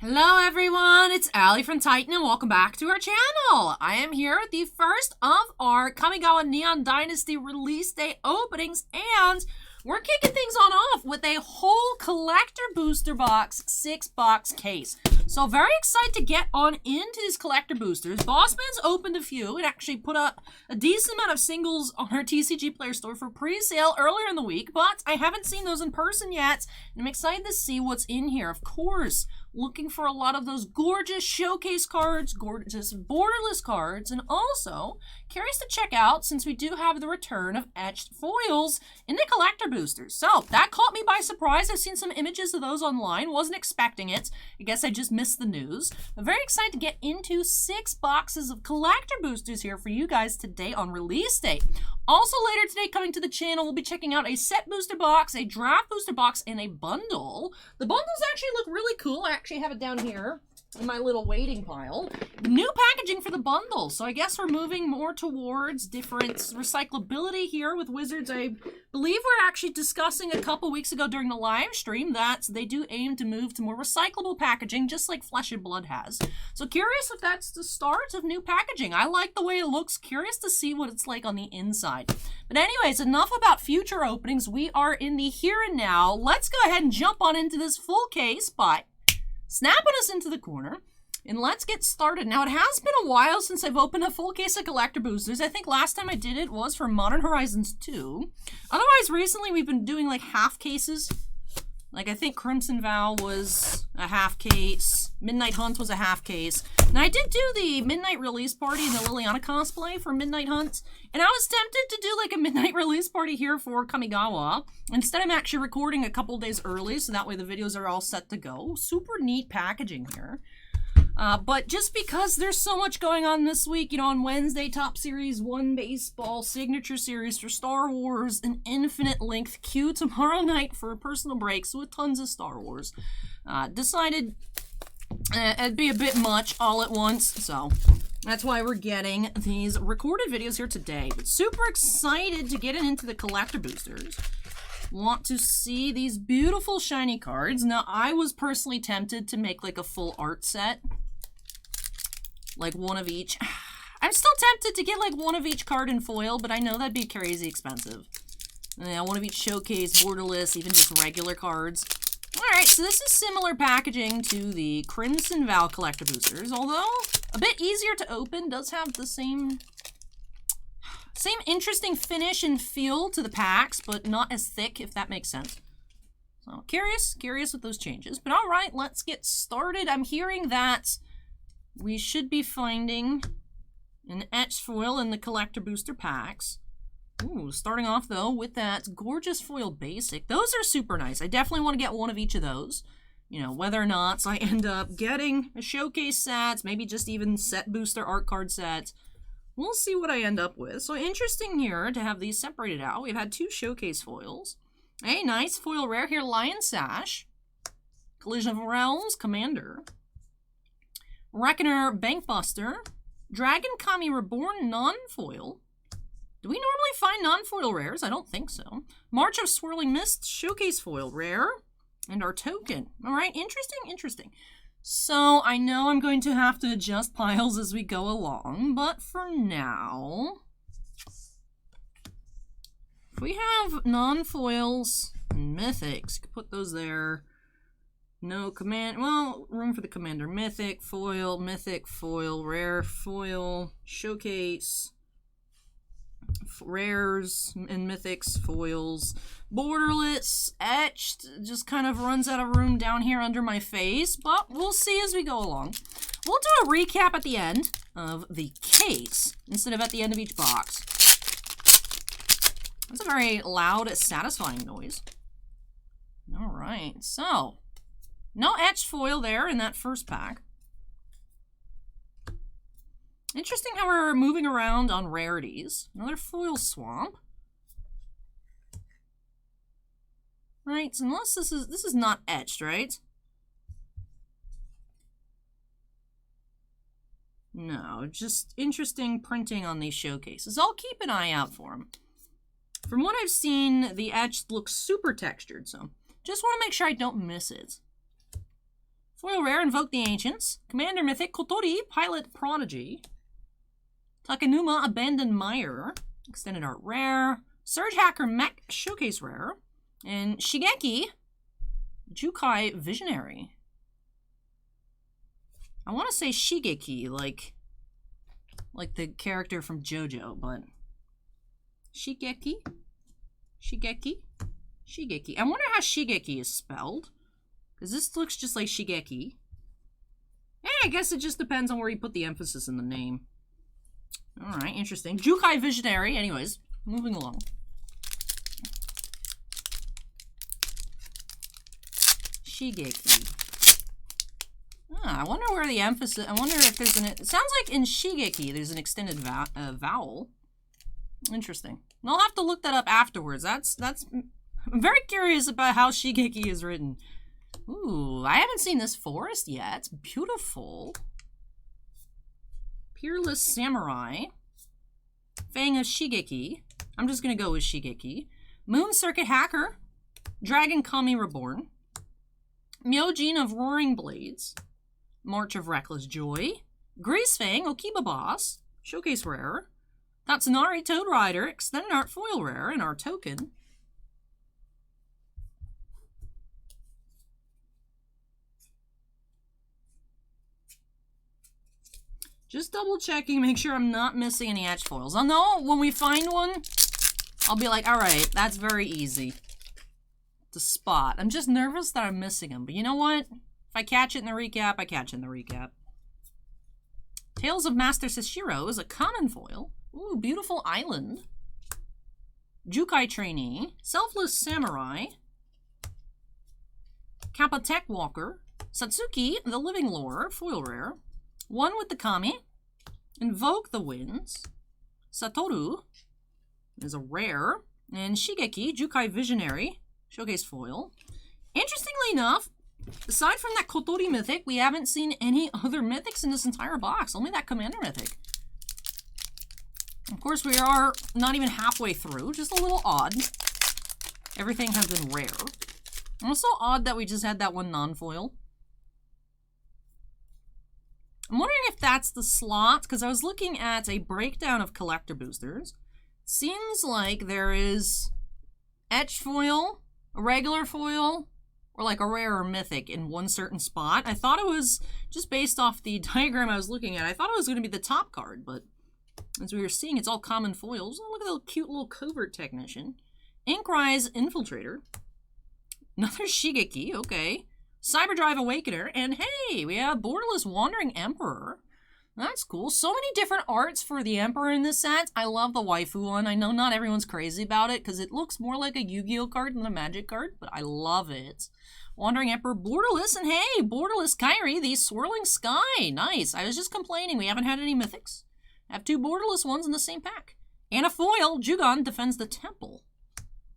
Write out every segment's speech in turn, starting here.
Hello everyone, it's Allie from Titan and welcome back to our channel. I am here with the first of our Kamigawa Neon Dynasty release day openings, and we're kicking things on off with a whole collector booster box 6-box case. So very excited to get on into these collector boosters. Bossman's opened a few and actually put up a decent amount of singles on our TCG Player Store for pre-sale earlier in the week, but I haven't seen those in person yet, and I'm excited to see what's in here. Of course, looking for a lot of those gorgeous showcase cards, gorgeous borderless cards, and also curious to check out, since we do have the return of etched foils in the collector boosters. So that caught me by surprise. I've seen some images of those online, wasn't expecting it. I guess I just missed the news. I'm very excited to get into 6 boxes of collector boosters here for you guys today on release day. Also later today, coming to the channel, we'll be checking out a set booster box, a draft booster box, and a bundle. The bundles actually look really cool. I actually have it down here in my little waiting pile. New packaging for the bundle. So I guess we're moving more towards different recyclability here with Wizards. I believe we're actually discussing a couple weeks ago during the live stream that they do aim to move to more recyclable packaging, just like Flesh and Blood has. So curious if that's the start of new packaging. I like the way it looks. Curious to see what it's like on the inside. But anyways, enough about future openings. We are in the here and now. Let's go ahead and jump on into this full case by snapping us into the corner, and let's get started. Now, it has been a while since I've opened a full case of collector boosters. I think last time I did it was for Modern Horizons 2. Otherwise, recently we've been doing like half cases. Like, I think Crimson Vow was a half case. Midnight Hunt was a half case. Now, I did do the Midnight Release Party in the Liliana cosplay for Midnight Hunt. And I was tempted to do like a Midnight Release Party here for Kamigawa. Instead, I'm actually recording a couple days early, so that way the videos are all set to go. Super neat packaging here. But just because there's so much going on this week, you know, on Wednesday, Top Series 1 Baseball, Signature Series for Star Wars, an infinite length queue tomorrow night for a personal break, so with tons of Star Wars. Decided it'd be a bit much all at once, so that's why we're getting these recorded videos here today. But super excited to get into the collector boosters. Want to see these beautiful shiny cards. Now, I was personally tempted to make like a full art set. Like one of each. I'm still tempted to get like one of each card in foil, but I know that'd be crazy expensive. Yeah, one of each showcase, borderless, even just regular cards. Alright, so this is similar packaging to the Crimson Vow collector boosters, although a bit easier to open, does have the same interesting finish and feel to the packs, but not as thick, if that makes sense. So curious with those changes. But all right, let's get started. I'm hearing that we should be finding an etched foil in the collector booster packs. Ooh, starting off though with that gorgeous foil basic. Those are super nice. I definitely want to get one of each of those. You know, whether or not I end up getting a showcase set, maybe just even set booster art card sets. We'll see what I end up with. So interesting here to have these separated out. We've had 2 showcase foils. A nice foil rare here, Lion Sash. Collision of Realms, Commander. Reckoner, Bankbuster. Dragon Kami Reborn, non-foil. Do we normally find non-foil rares? I don't think so. March of Swirling Mist, showcase foil rare. And our token. All right, interesting. So, I know I'm going to have to adjust piles as we go along, but for now, if we have non-foils and mythics, put those there. No command, well, room for the commander. Mythic, foil, rare, foil, showcase, rares and mythics, foils, borderless, etched, just kind of runs out of room down here under my face, but we'll see as we go along. We'll do a recap at the end of the case instead of at the end of each box. That's a very loud, satisfying noise. All right, so no etched foil there in that first pack. Interesting how we're moving around on rarities. Another foil swamp. Right, so unless this is not etched, right? No, just interesting printing on these showcases. I'll keep an eye out for them. From what I've seen, the etched looks super textured, so just want to make sure I don't miss it. Foil rare, Invoke the Ancients. Commander Mythic, Kotori, Pilot Prodigy. Takenuma, Abandoned Mire. Extended Art rare. Surge Hacker Mech, Showcase rare. And Shigeki, Jukai Visionary. I want to say Shigeki, like the character from JoJo, but Shigeki? Shigeki? Shigeki. I wonder how Shigeki is spelled. Because this looks just like Shigeki. I guess it just depends on where you put the emphasis in the name. Alright, interesting. Jukai Visionary. Anyways, moving along. Shigeki. I wonder where the emphasis... I wonder if there's an... It sounds like in Shigeki there's an extended vowel. Interesting. I'll have to look that up afterwards. That's... I'm very curious about how Shigeki is written. Ooh, I haven't seen this forest yet. It's beautiful. Peerless Samurai. Fang of Shigeki. I'm just gonna go with Shigeki. Moon Circuit Hacker. Dragon Kami Reborn. Myojin of Roaring Blades. March of Reckless Joy. Greasefang, Okiba Boss. Showcase rare. Tatsunari Toad Rider. Extended Art Foil rare. And our token. Just double checking, make sure I'm not missing any etched foils. I'll know when we find one, I'll be like, alright, that's very easy to spot. I'm just nervous that I'm missing them. But you know what? If I catch it in the recap, I catch it in the recap. Tales of Master Seshiro is a common foil. Ooh, Beautiful Island. Jukai Trainee. Selfless Samurai. Kappa Tech Walker. Satsuki, the Living Lore, foil rare. One with the Kami. Invoke the Winds. Satoru is a rare. And Shigeki, Jukai Visionary, showcase foil. Interestingly enough, aside from that Kotori mythic, we haven't seen any other mythics in this entire box. Only that Commander mythic. Of course, we are not even halfway through. Just a little odd. Everything has been rare. Also odd that we just had that one non-foil. I'm wondering if that's the slot, because I was looking at a breakdown of collector boosters. Seems like there is etched foil, a regular foil, or like a rare or mythic in one certain spot. I thought it was, just based off the diagram I was looking at, I thought it was going to be the top card, but as we were seeing, it's all common foils. Oh, look at the cute little Covert Technician. Inkrise Infiltrator. Another Shigeki, okay. Cyberdrive Awakener, and hey, we have Borderless Wandering Emperor. That's cool. So many different arts for the Emperor in this set. I love the waifu one. I know not everyone's crazy about it because it looks more like a Yu-Gi-Oh card than a Magic card, but I love it. Wandering Emperor, Borderless, and hey, Borderless Kairi, the Swirling Sky. Nice. I was just complaining we haven't had any mythics. I have two Borderless ones in the same pack. And a foil, Jugon Defends the Temple.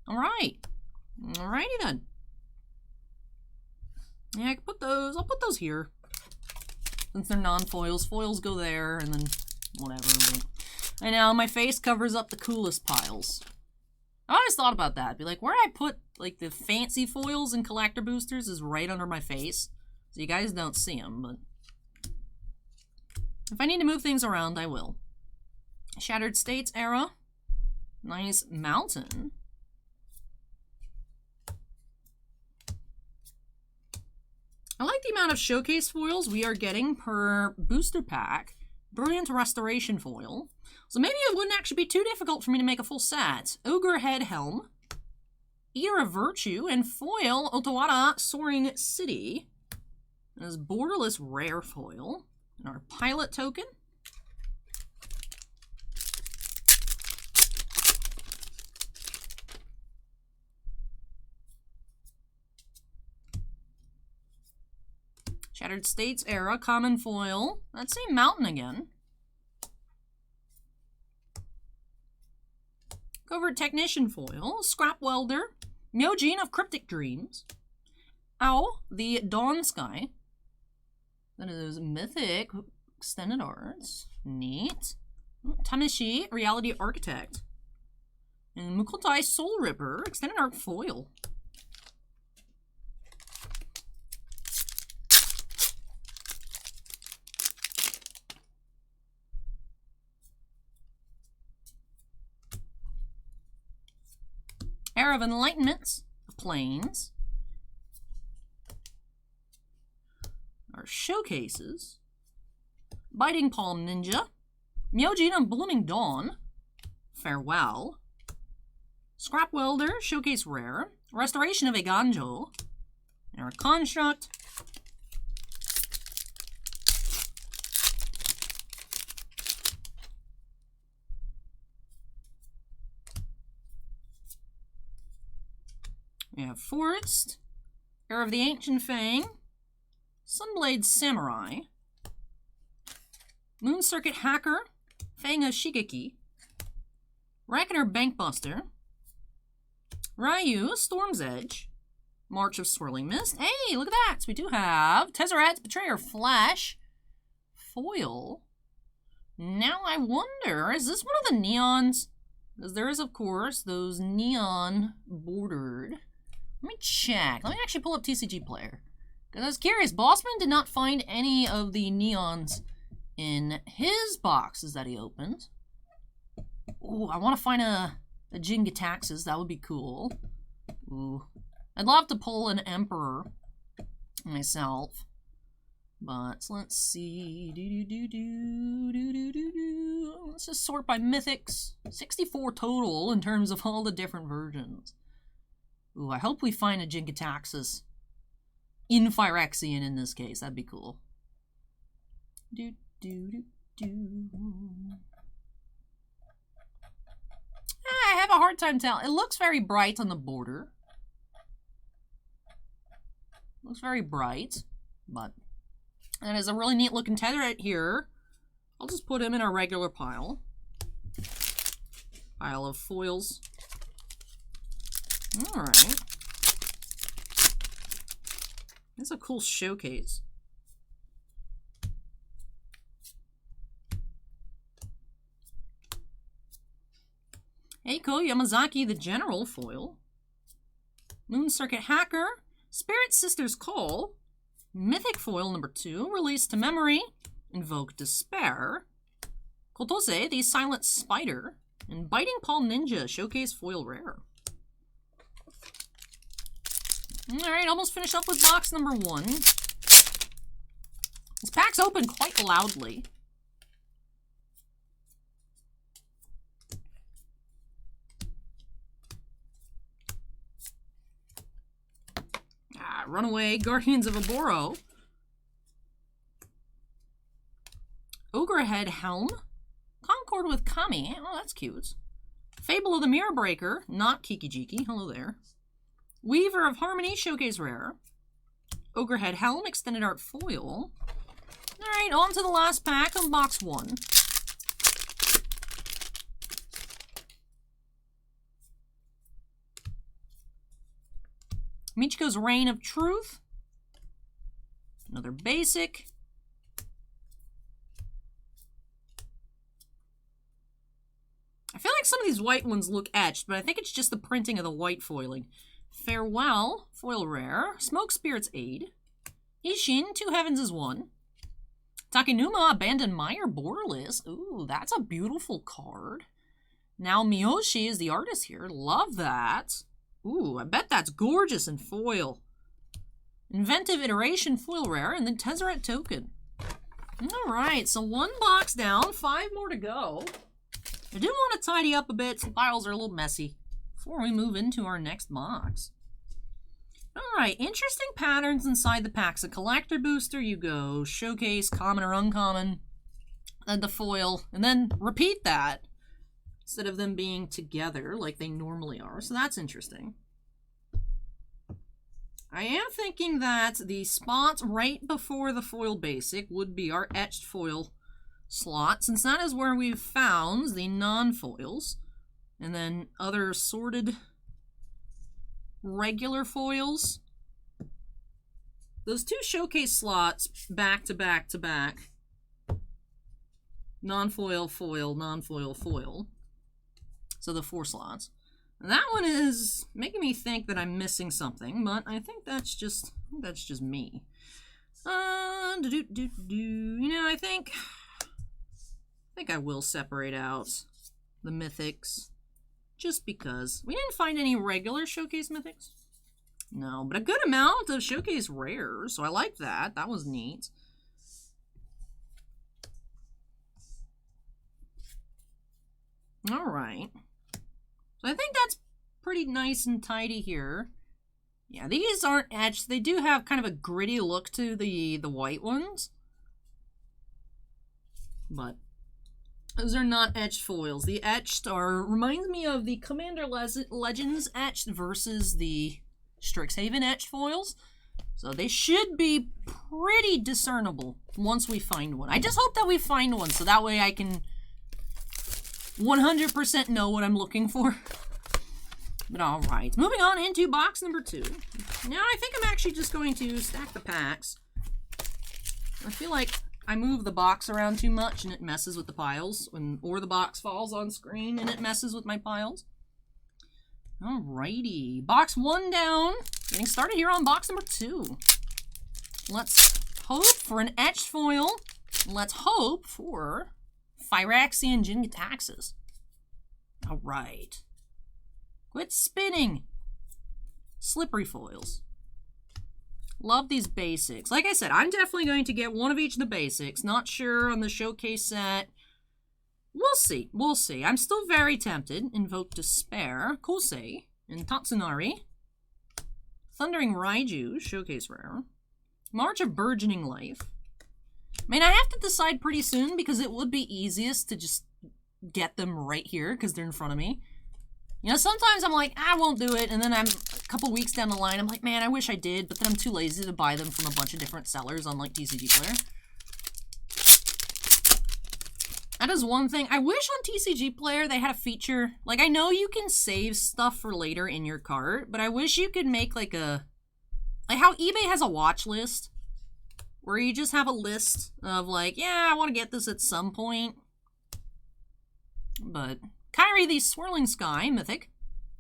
Alright. Alrighty then. Yeah, I can put those. I'll put those here. Since they're non-foils. Foils go there, and then whatever. But I know, my face covers up the coolest piles. I always thought about that. Be like, where I put, like, the fancy foils and collector boosters is right under my face. So you guys don't see them, but if I need to move things around, I will. Shattered States era. Nice mountain. I like the amount of showcase foils we are getting per booster pack. Brilliant Restoration foil. So maybe it wouldn't actually be too difficult for me to make a full set. Ogre Head Helm. Ear of Virtue. And foil Otawara Soaring City. There's Borderless Rare foil. And our Pilot token. Shattered States era, common foil. That same mountain again. Covert Technician foil. Scrap Welder. Myojin of Cryptic Dreams. Owl, the Dawn Sky. That is Mythic Extended Arts. Neat. Tamishi, Reality Architect. And Mukotai Soul Ripper, Extended Art foil. Era of Enlightenment, Plains. Our showcases. Biting Palm Ninja. Myojin and Blooming Dawn. Farewell. Scrap Welder, Showcase Rare. Restoration of a Ganjo. Our Construct. We have Forest, Heir of the Ancient Fang, Sunblade Samurai, Moon Circuit Hacker, Fang of Shigeki, Reckoner Bankbuster, Ryu, Storm's Edge, March of Swirling Mist. Hey, look at that! We do have Tezzeret, Betrayer Flash, Foil. Now I wonder, is this one of the neons? Because there is, of course, those neon bordered. Let me check. Let me actually pull up TCG Player. Because I was curious, Bossman did not find any of the neons in his boxes that he opened. Ooh, I want to find a Jingataxis. That would be cool. Ooh. I'd love to pull an Emperor myself. But let's see. Let's just sort by mythics. 64 total in terms of all the different versions. Ooh, I hope we find a Jingataxis in Phyrexian in this case. That'd be cool. I have a hard time telling. It looks very bright on the border. Looks very bright, but that is a really neat looking Tezzeret here. I'll just put him in our regular pile. Pile of foils. Alright. That's a cool showcase. Eiko Yamazaki the General foil. Moon Circuit Hacker. Spirit Sister's Call. Mythic foil number 2. Release to Memory. Invoke Despair. Kotose the Silent Spider. And Biting Palm Ninja Showcase foil rare. Alright, almost finished up with box number 1. This pack's open quite loudly. Runaway Guardians of Aboro. Ogrehead Helm. Concord with Kami. Oh, that's cute. Fable of the Mirror Breaker. Not Kikijiki. Hello there. Weaver of Harmony, Showcase Rare. Ogrehead Helm, Extended Art Foil. Alright, on to the last pack of box 1. Michiko's Reign of Truth. Another basic. I feel like some of these white ones look etched, but I think it's just the printing of the white foiling. Farewell, foil rare. Smoke Spirit's Aid. Ishin, Two Heavens is One. Takenuma, Abandoned Mire, Borderless. Ooh, that's a beautiful card. Now Miyoshi is the artist here. Love that. Ooh, I bet that's gorgeous in foil. Inventive Iteration, foil rare, and then Tezzeret token. Alright, so 1 box down, 5 more to go. I do want to tidy up a bit. Some piles are a little messy before we move into our next box. Alright, interesting patterns inside the packs. A collector booster, you go showcase, common or uncommon, then the foil, and then repeat that instead of them being together like they normally are. So that's interesting. I am thinking that the spot right before the foil basic would be our etched foil slot, since that is where we've found the non-foils, and then other sorted regular foils. Those 2 showcase slots back to back to back. Non-foil, foil, non-foil, foil. So the 4 slots. And that one is making me think that I'm missing something, but I think that's just me. You know, I think I will separate out the mythics just because. We didn't find any regular showcase mythics. No, but a good amount of showcase rares, so I like that. That was neat. All right. So I think that's pretty nice and tidy here. Yeah, these aren't etched. They do have kind of a gritty look to the white ones. But those are not etched foils. The etched are, reminds me of the Commander Legends etched versus the Strixhaven etched foils. So they should be pretty discernible once we find one. I just hope that we find one so that way I can 100% know what I'm looking for. But alright, moving on into box number 2. Now I think I'm actually just going to stack the packs. I feel like I move the box around too much and it messes with the piles. Or the box falls on screen and it messes with my piles. Alrighty, box 1 down. Getting started here on box number 2. Let's hope for an etched foil. Let's hope for Phyrexian Jin-Gitaxias. Alright. Quit spinning. Slippery foils. Love these basics. Like I said, I'm definitely going to get one of each of the basics. Not sure on the showcase set. We'll see. We'll see. I'm still very tempted. Invoke Despair. Kosei. And Tatsunari. Thundering Raiju. Showcase rare. March of Burgeoning Life. I mean, I have to decide pretty soon because it would be easiest to just get them right here because they're in front of me. You know, sometimes I'm like, I won't do it, and then I'm a couple weeks down the line, I'm like, man, I wish I did, but then I'm too lazy to buy them from a bunch of different sellers on, like, TCG Player. That is one thing. I wish on TCG Player they had a feature. Like, I know you can save stuff for later in your cart, but I wish you could make, like, like how eBay has a watch list, where you just have a list of, like, yeah, I want to get this at some point. But Kyrie, the Swirling Sky Mythic.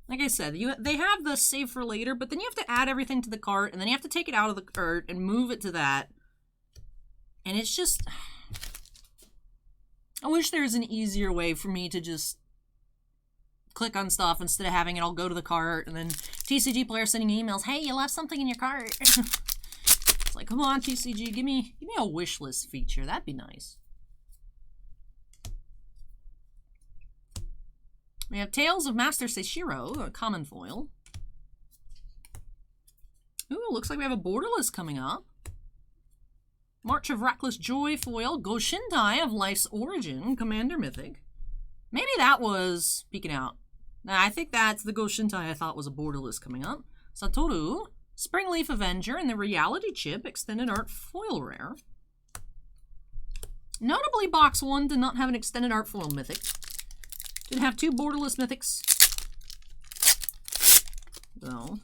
Like I said, they have the save for later, but then you have to add everything to the cart, and then you have to take it out of the cart and move it to that. And it's just... I wish there was an easier way for me to just click on stuff instead of having it all go to the cart, and then TCG Player sending emails, hey, you left something in your cart. It's like, come on, TCG, give me a wish list feature. That'd be nice. We have Tales of Master Seishiro, a common foil. Ooh, looks like we have a borderless coming up. March of Reckless Joy foil, Goshintai of Life's Origin, Commander Mythic. Maybe that was peeking out. Nah, I think that's the Goshintai I thought was a borderless coming up. Satoru, Springleaf Avenger, and the Reality Chip, Extended Art foil rare. Notably, box 1 did not have an Extended Art foil mythic. Did have 2 borderless mythics. So.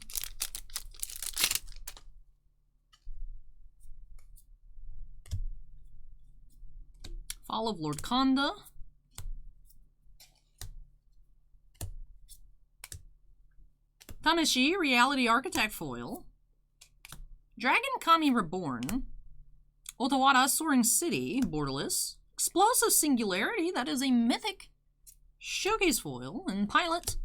Fall of Lord Konda. Tanishi, Reality Architect foil. Dragon Kami Reborn. Otawara, Soaring City, borderless. Explosive Singularity, that is a mythic. Showcase foil and Pilot.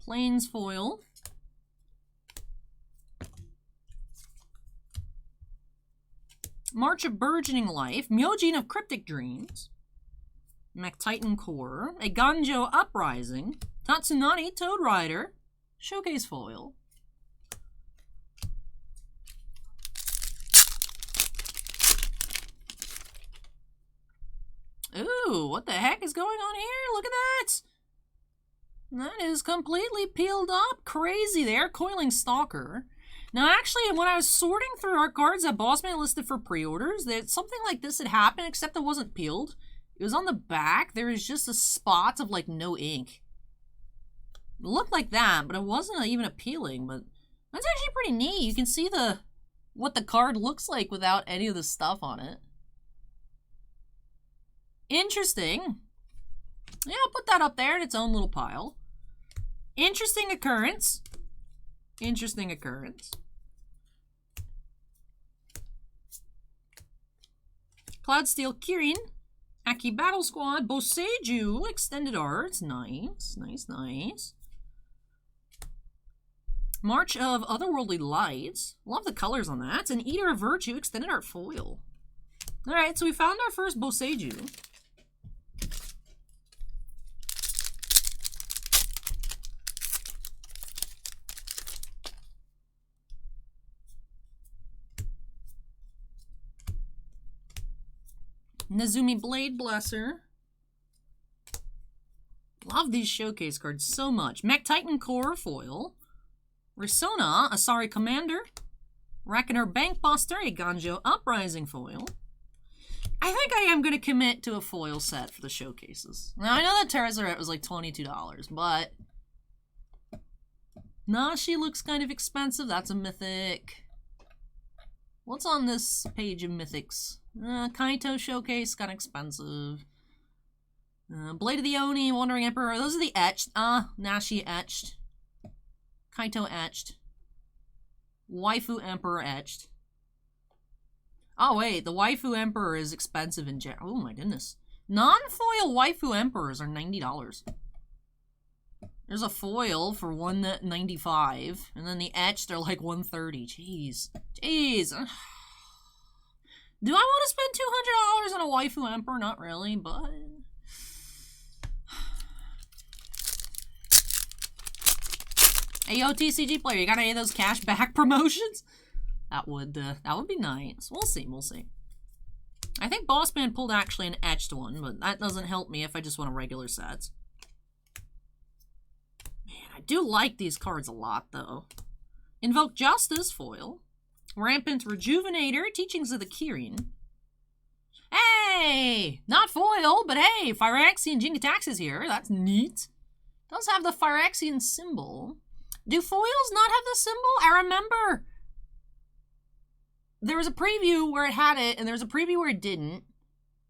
Plains foil. March of Burgeoning Life. Myojin of Cryptic Dreams. MacTitan Core. A Ganjo Uprising. Tatsunani Toad Rider. Showcase foil. Ooh, what the heck is going on here? Look at that! That is completely peeled up. Crazy there. Coiling Stalker. Now, actually, when I was sorting through our cards that Bossman listed for pre-orders, that something like this had happened, except it wasn't peeled. It was on the back. There was just a spot of, like, no ink. It looked like that, but it wasn't even appealing. But that's actually pretty neat. You can see what the card looks like without any of the stuff on it. Interesting. Yeah, I'll put that up there in its own little pile. Interesting occurrence. Interesting occurrence. Cloudsteel Kirin. Aki Battle Squad. Boseiju. Extended Arts. Nice. Nice, nice. March of Otherworldly Lights. Love the colors on that. An Eater of Virtue. Extended Art Foil. Alright, so we found our first Boseiju. Nezumi Blade Blesser. Love these showcase cards so much. Mech Titan Core Foil. Risona, Asari Commander. Reckoner Bankbuster, a Ganjo Uprising Foil. I think I am going to commit to a foil set for the showcases. Now, I know that Terazeret was like $22, but... Nashi looks kind of expensive. That's a Mythic. What's on this page of Mythics? Kaito Showcase, kind of expensive. Blade of the Oni, Wandering Emperor. Those are the etched. Nashi etched. Kaito etched. Waifu Emperor etched. Oh, wait. The Waifu Emperor is expensive in general. Oh, my goodness. Non-foil Waifu Emperors are $90. There's a foil for $195, and then the etched are like $130. Jeez. Jeez. Do I want to spend $200 on a Waifu Emperor? Not really, but... Hey, yo, TCG player, you got any of those cash back promotions? That would be nice. We'll see, we'll see. I think Bossman pulled actually an etched one, but that doesn't help me if I just want a regular set. Man, I do like these cards a lot, though. Invoke Justice foil. Rampant Rejuvenator, Teachings of the Kirin. Hey! Not foil, but hey, Phyrexian Jingataxis here. That's neat. Does have the Phyrexian symbol. Do foils not have the symbol? I remember there was a preview where it had it, and there was a preview where it didn't.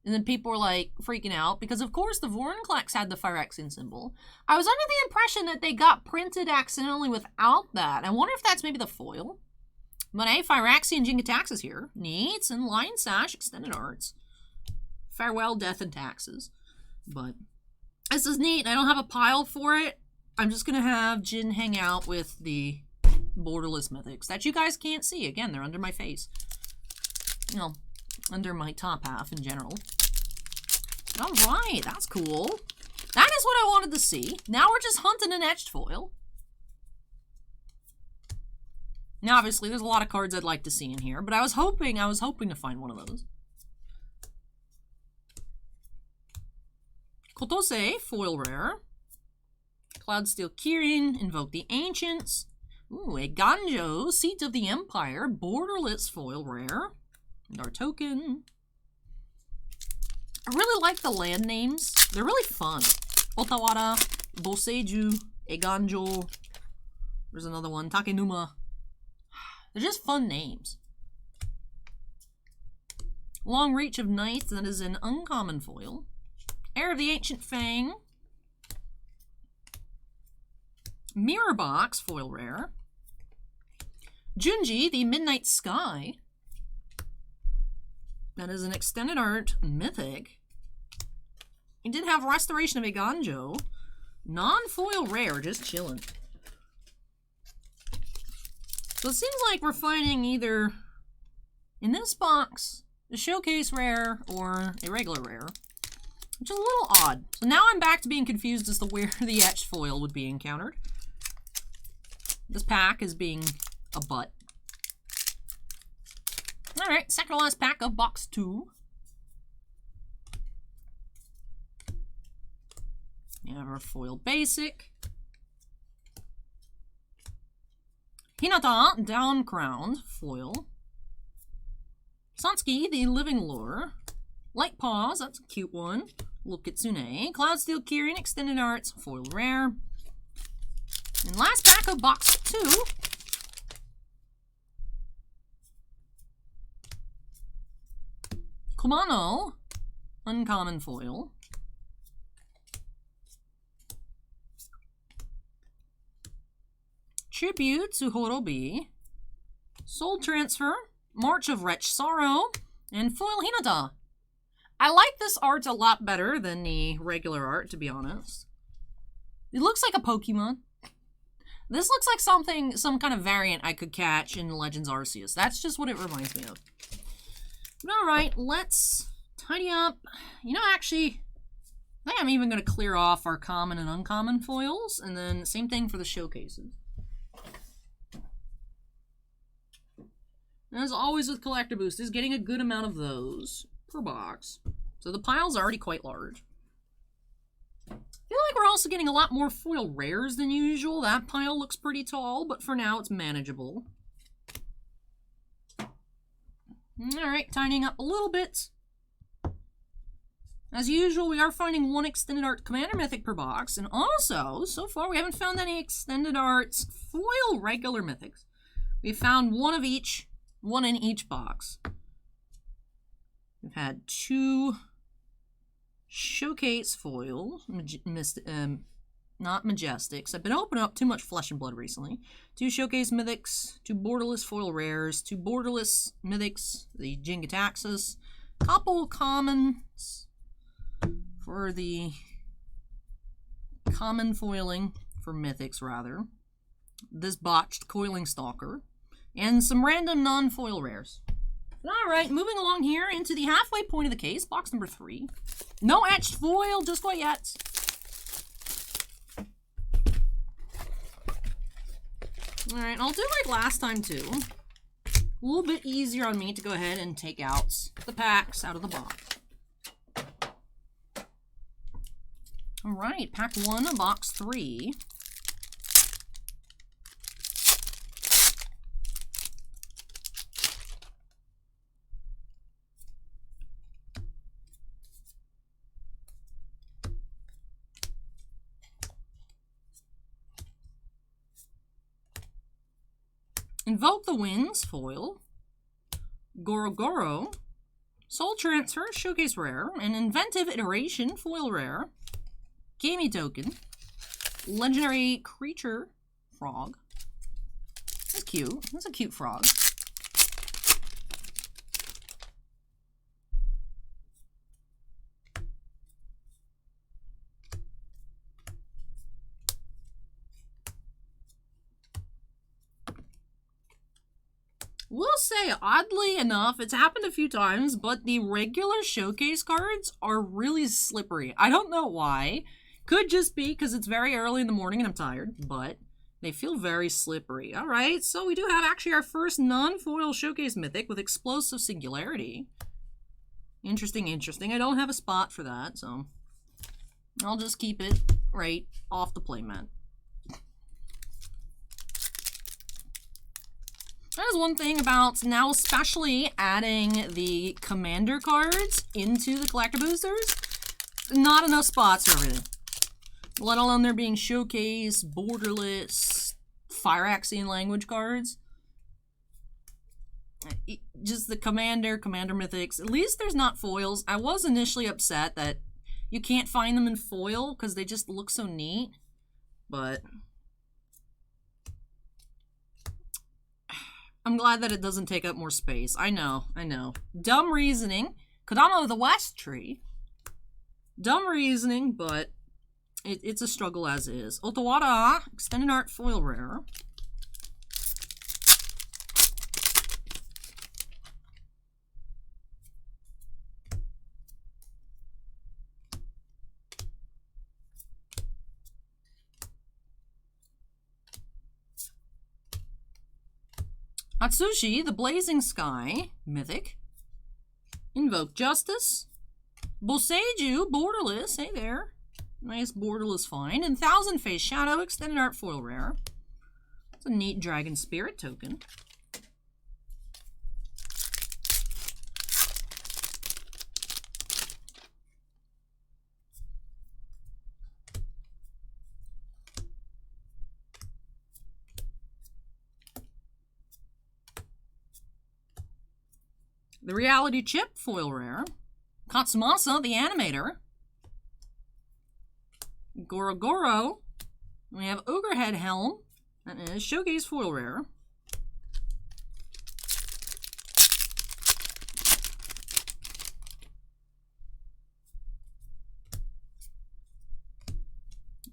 And then people were like freaking out because, of course, the Vorinclex had the Phyrexian symbol. I was under the impression that they got printed accidentally without that. I wonder if that's maybe the foil. But hey, Phyrexian Jingataxis here. Neat. And Lion Sash, Extended Arts. Farewell, Death, and Taxes. But this is neat. I don't have a pile for it. I'm just going to have Jin hang out with the borderless mythics that you guys can't see. Again, they're under my face. You know, under my top half in general. Alright, that's cool. That is what I wanted to see. Now we're just hunting an etched foil. Now, obviously, there's a lot of cards I'd like to see in here, but I was hoping to find one of those. Kotose, foil rare. Cloudsteel Kirin, Invoke the Ancients. Ooh, a Ganjo, Seeds of the Empire, borderless foil rare. And our token. I really like the land names. They're really fun. Otawara, Boseiju, Eganjo. There's another one, Takenuma. They're just fun names. Long Reach of Night, that is an uncommon foil. Heir of the Ancient Fang. Mirror Box, foil rare. Junji, the Midnight Sky. That is an extended art mythic. He did have Restoration of a Ganjo. Non-foil rare, just chilling. So it seems like we're finding either in this box a showcase rare or a regular rare, which is a little odd. So now I'm back to being confused as to where the etched foil would be encountered. This pack is being a butt. Alright, second to last pack of box 2. We have our foil basic. Hinata, Down Crowned, foil. Satsuki, the Living Lure. Light Paws, that's a cute one. Little Kitsune. Cloudsteel Kirin, Extended Arts, foil rare. And last pack of box 2. Kumano, uncommon foil. Tribute to Horobi, Soul Transfer, March of Wretch Sorrow, and Foil Hinata. I like this art a lot better than the regular art, to be honest. It looks like a Pokemon. This looks like some kind of variant I could catch in Legends Arceus. That's just what it reminds me of. But alright, let's tidy up. You know, actually, I think I'm even going to clear off our common and uncommon foils, and then same thing for the showcases. As always with collector boosters, getting a good amount of those per box. So the pile's already quite large. I feel like we're also getting a lot more foil rares than usual. That pile looks pretty tall, but for now it's manageable. Alright, tidying up a little bit. As usual, we are finding one extended art commander mythic per box, and also, so far, we haven't found any extended arts foil regular mythics. We found one of each, one in each box. We've had 2 showcase foil, not majestics. I've been opening up too much flesh and blood recently. 2 showcase mythics, 2 borderless foil rares, 2 borderless mythics, the Jingataxis, couple commons for the common foiling for mythics, rather. This botched Coiling Stalker, and some random non-foil rares. Alright, moving along here into the halfway point of the case, box number 3. No etched foil just quite yet. Alright, I'll do like last time too. A little bit easier on me to go ahead and take out the packs out of the box. Alright, pack 1, box 3. Invoke the Winds, foil. Gorogoro, Soul Transfer, showcase rare. An Inventive Iteration, foil rare. Gamey token. Legendary Creature, frog. That's cute. That's a cute frog. We'll say, oddly enough, it's happened a few times, but the regular showcase cards are really slippery. I don't know why. Could just be because it's very early in the morning and I'm tired, but they feel very slippery. Alright, so we do have actually our first non-foil showcase mythic with Explosive Singularity. Interesting, interesting. I don't have a spot for that, so I'll just keep it right off the playmat. That is one thing about now, especially adding the commander cards into the collector boosters. Not enough spots for everything. Let alone there being showcase, borderless, Firaxian language cards. Just the commander mythics. At least there's not foils. I was initially upset that you can't find them in foil because they just look so neat. But I'm glad that it doesn't take up more space. I know. Dumb reasoning. Kodama of the West Tree. Dumb reasoning, but it's a struggle as is. Otawara, extended art foil rare. Atsushi, the Blazing Sky, mythic. Invoke Justice. Boseiju, borderless, hey there. Nice borderless find. And Thousand Face Shadow, extended art foil rare. It's a neat Dragon Spirit token. The Reality Chip, foil rare. Katsumasa, the Animator. Gorogoro. We have Ogrehead Helm. That is Showcase Foil Rare.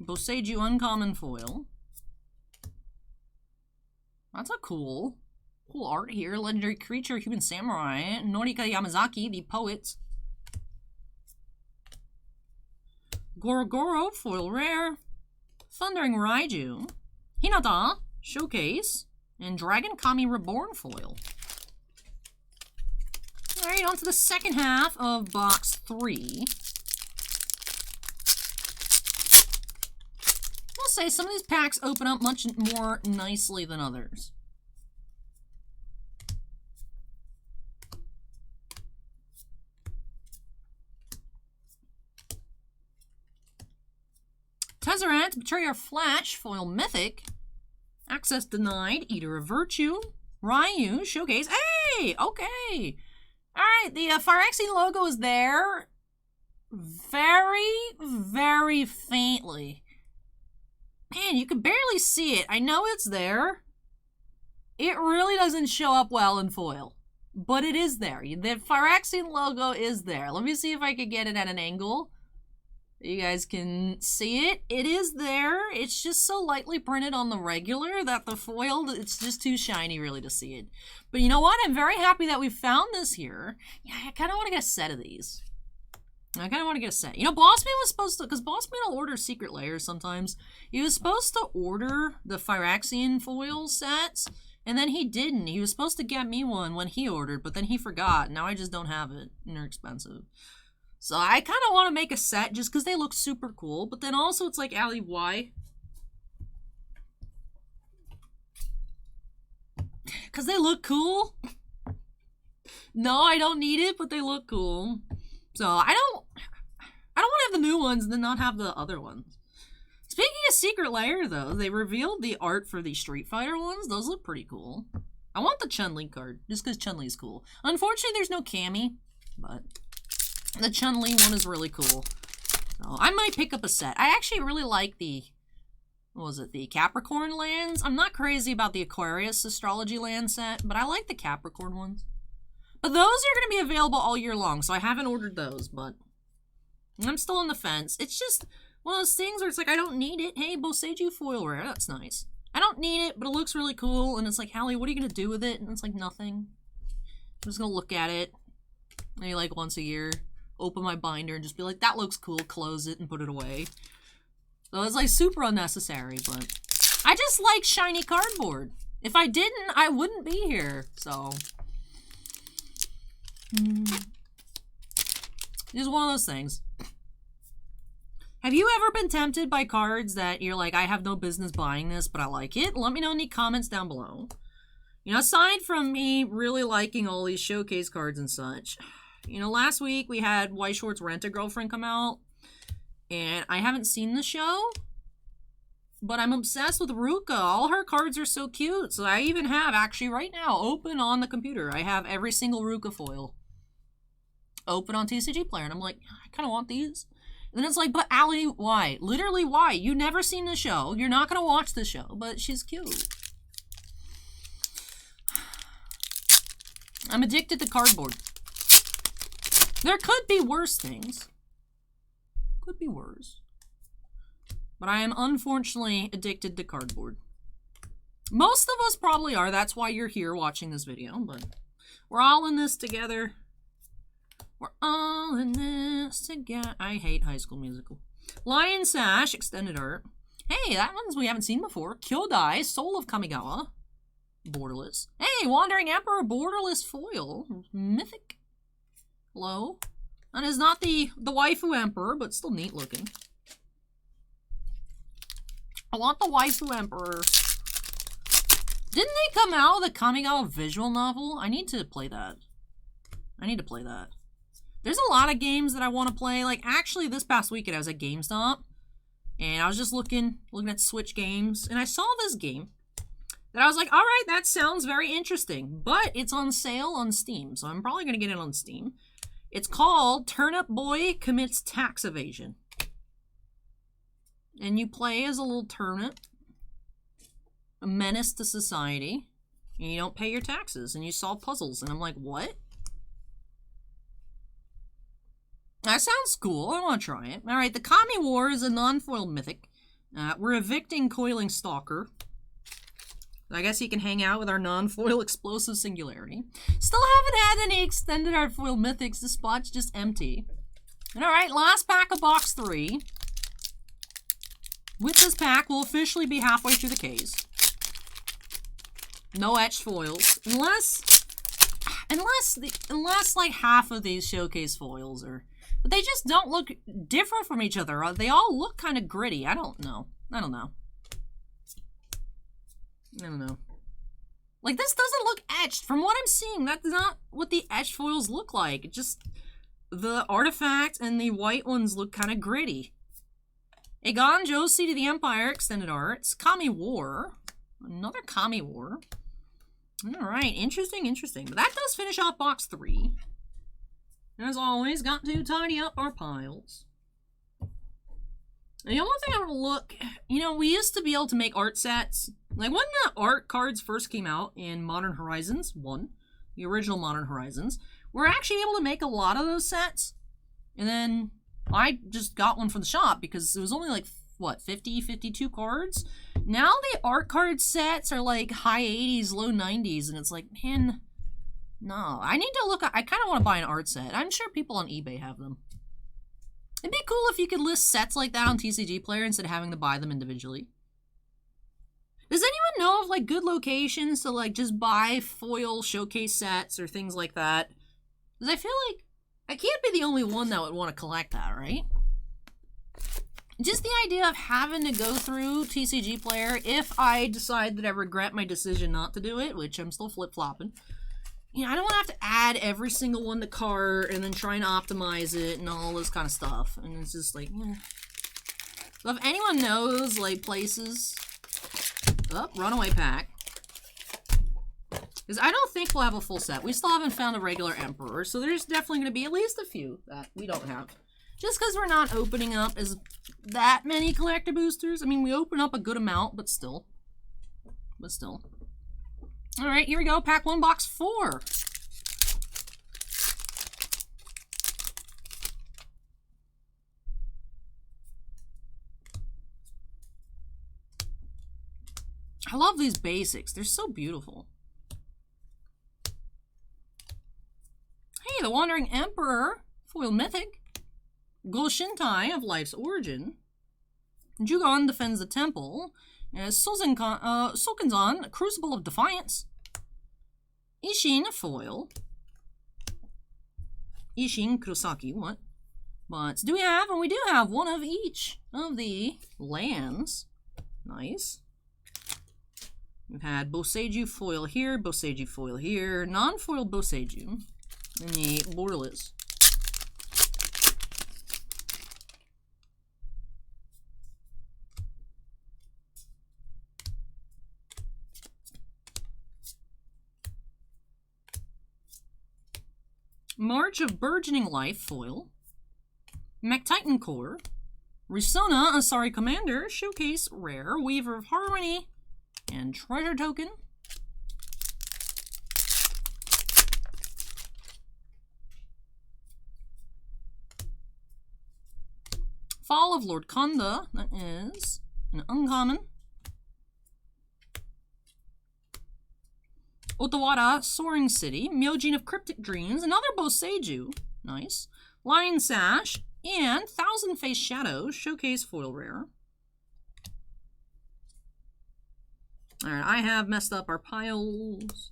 Boseiju Uncommon Foil. That's a cool art here. Legendary Creature, Human Samurai. Norika Yamazaki, the poet. Gorogoro, Foil Rare. Thundering Raiju. Hinata, Showcase. And Dragon Kami Reborn Foil. Alright, on to the second half of box 3. I'll say some of these packs open up much more nicely than others. Tezzeret, Betrayer Flash, Foil Mythic. Access Denied, Eater of Virtue. Ryu, Showcase. Hey! Okay! Alright, the Phyrexian logo is there. Very, very faintly. Man, you can barely see it. I know it's there. It really doesn't show up well in foil. But it is there. The Phyrexian logo is there. Let me see if I can get it at an angle. You guys can see it. It is there. It's just so lightly printed on the regular that the foil, it's just too shiny really to see it. But you know what? I'm very happy that we found this here. Yeah, I kind of want to get a set of these. I kind of want to get a set. You know, Bossman was supposed to, because Bossman will order Secret Layers sometimes. He was supposed to order the Phyrexian foil sets, and then he didn't. He was supposed to get me one when he ordered, but then he forgot. Now I just don't have it, and they're expensive. So I kind of want to make a set just because they look super cool, but then also it's like, Allie, why? Because they look cool? No, I don't need it, but they look cool. So I don't want to have the new ones and then not have the other ones. Speaking of Secret Lair, though, they revealed the art for the Street Fighter ones. Those look pretty cool. I want the Chun-Li card, just because Chun-Li's cool. Unfortunately, there's no Cammy, but the Chun-Li one is really cool. So I might pick up a set. I actually really like the, what was it, the Capricorn lands. I'm not crazy about the Aquarius astrology land set, but I like the Capricorn ones. But those are going to be available all year long, so I haven't ordered those, but I'm still on the fence. It's just one of those things where it's like, I don't need it. Hey, Boseiju Foil Rare, that's nice. I don't need it, but it looks really cool, and it's like, Hallie, what are you going to do with it? And it's like, nothing. I'm just going to look at it, maybe like once a year, open my binder, and just be like, that looks cool, close it, and put it away. So it's like super unnecessary, but I just like shiny cardboard. If I didn't, I wouldn't be here, so just one of those things. Have you ever been tempted by cards that you're like, I have no business buying this, but I like it? Let me know in the comments down below. You know, aside from me really liking all these showcase cards and such, you know, last week we had White Shorts Rent-A-Girlfriend come out, and I haven't seen the show, but I'm obsessed with Ruka. All her cards are so cute, so I even have, actually right now, open on the computer, I have every single Ruka foil open on TCG Player, and I'm like, I kind of want these. And then it's like, but Allie, why? Literally, why? You never seen the show. You're not going to watch the show, but she's cute. I'm addicted to cardboard. There could be worse things. Could be worse. But I am unfortunately addicted to cardboard. Most of us probably are. That's why you're here watching this video. But we're all in this together. We're all in this together. I hate High School Musical. Lion Sash, extended art. Hey, that one's we haven't seen before. Kyodai, Soul of Kamigawa. Borderless. Hey, Wandering Emperor, Borderless foil. Mythic. Hello. And is not the waifu Emperor, but still neat looking. I want the waifu Emperor. Didn't they come out with a Kamigawa visual novel? I need to play that. I need to play that. There's a lot of games that I want to play. Like, actually, this past weekend, I was at GameStop. And I was just looking at Switch games. And I saw this game. That I was like, alright, that sounds very interesting. But it's on sale on Steam. So I'm probably going to get it on Steam. It's called Turnip Boy Commits Tax Evasion. And you play as a little turnip. a menace to society, and you don't pay your taxes, and you solve puzzles. And I'm like, what? That sounds cool. I want to try it. All right, the Kami War is a non-foil mythic. We're evicting Coiling Stalker. I guess he can hang out with our non-foil Explosive Singularity. Still haven't had any extended art foil mythics. This spot's just empty. And all right, last pack of box 3. With this pack, we'll officially be halfway through the case. No etched foils, unless like half of these showcase foils are, but they just don't look different from each other. They all look kind of gritty. I don't know. Like, this doesn't look etched. From what I'm seeing, that's not what the etched foils look like. It just, the artifact and the white ones look kind of gritty. Aegon, Josie to the Empire, Extended Arts. Kami War. Another Kami War. Alright, interesting. But that does finish off box 3. As always, got to tidy up our piles. The only thing I want to look, you know, we used to be able to make art sets. Like, when the art cards first came out in Modern Horizons 1, the original Modern Horizons, we're actually able to make a lot of those sets. And then I just got one from the shop because it was only like, what, 50, 52 cards? Now the art card sets are like high 80s, low 90s, and it's like, man, no. I need to look, I kind of want to buy an art set. I'm sure people on eBay have them. It'd be cool if you could list sets like that on TCG Player instead of having to buy them individually. Does anyone know of like good locations to like just buy foil showcase sets or things like that? Because I feel like I can't be the only one that would want to collect that, right? Just the idea of having to go through TCG Player if I decide that I regret my decision not to do it, which I'm still flip-flopping. You know, I don't want to have to add every single one to cart and then try and optimize it and all this kind of stuff. And it's just like, eh. So if anyone knows, like, places... Oh, runaway pack. Because I don't think we'll have a full set. We still haven't found a regular Emperor, so there's definitely going to be at least a few that we don't have. Just because we're not opening up as that many collector boosters. I mean, we open up a good amount, but still. Alright, here we go. Pack 1, box 4. I love these basics. They're so beautiful. Hey, the Wandering Emperor. Foil Mythic. Goshintai of Life's Origin. Jugon Defends the Temple. Sokinzan, Crucible of Defiance. Ishin Foil. Ishin Kurosaki, what? But do we have? And we do have one of each of the lands. Nice. We've had Boseiju Foil here, Boseiju Foil here, non-foil Boseiju, and the borderless. March of Burgeoning Life foil. McTitan Core. Risona Asari Commander. Showcase Rare. Weaver of Harmony. And Treasure Token. Fall of Lord Konda. That is an uncommon. Otawara, Soaring City, Myojin of Cryptic Dreams, another Boseiju, nice, Lion Sash, and Thousand Face Shadow, Showcase Foil Rare. Alright, I have messed up our piles.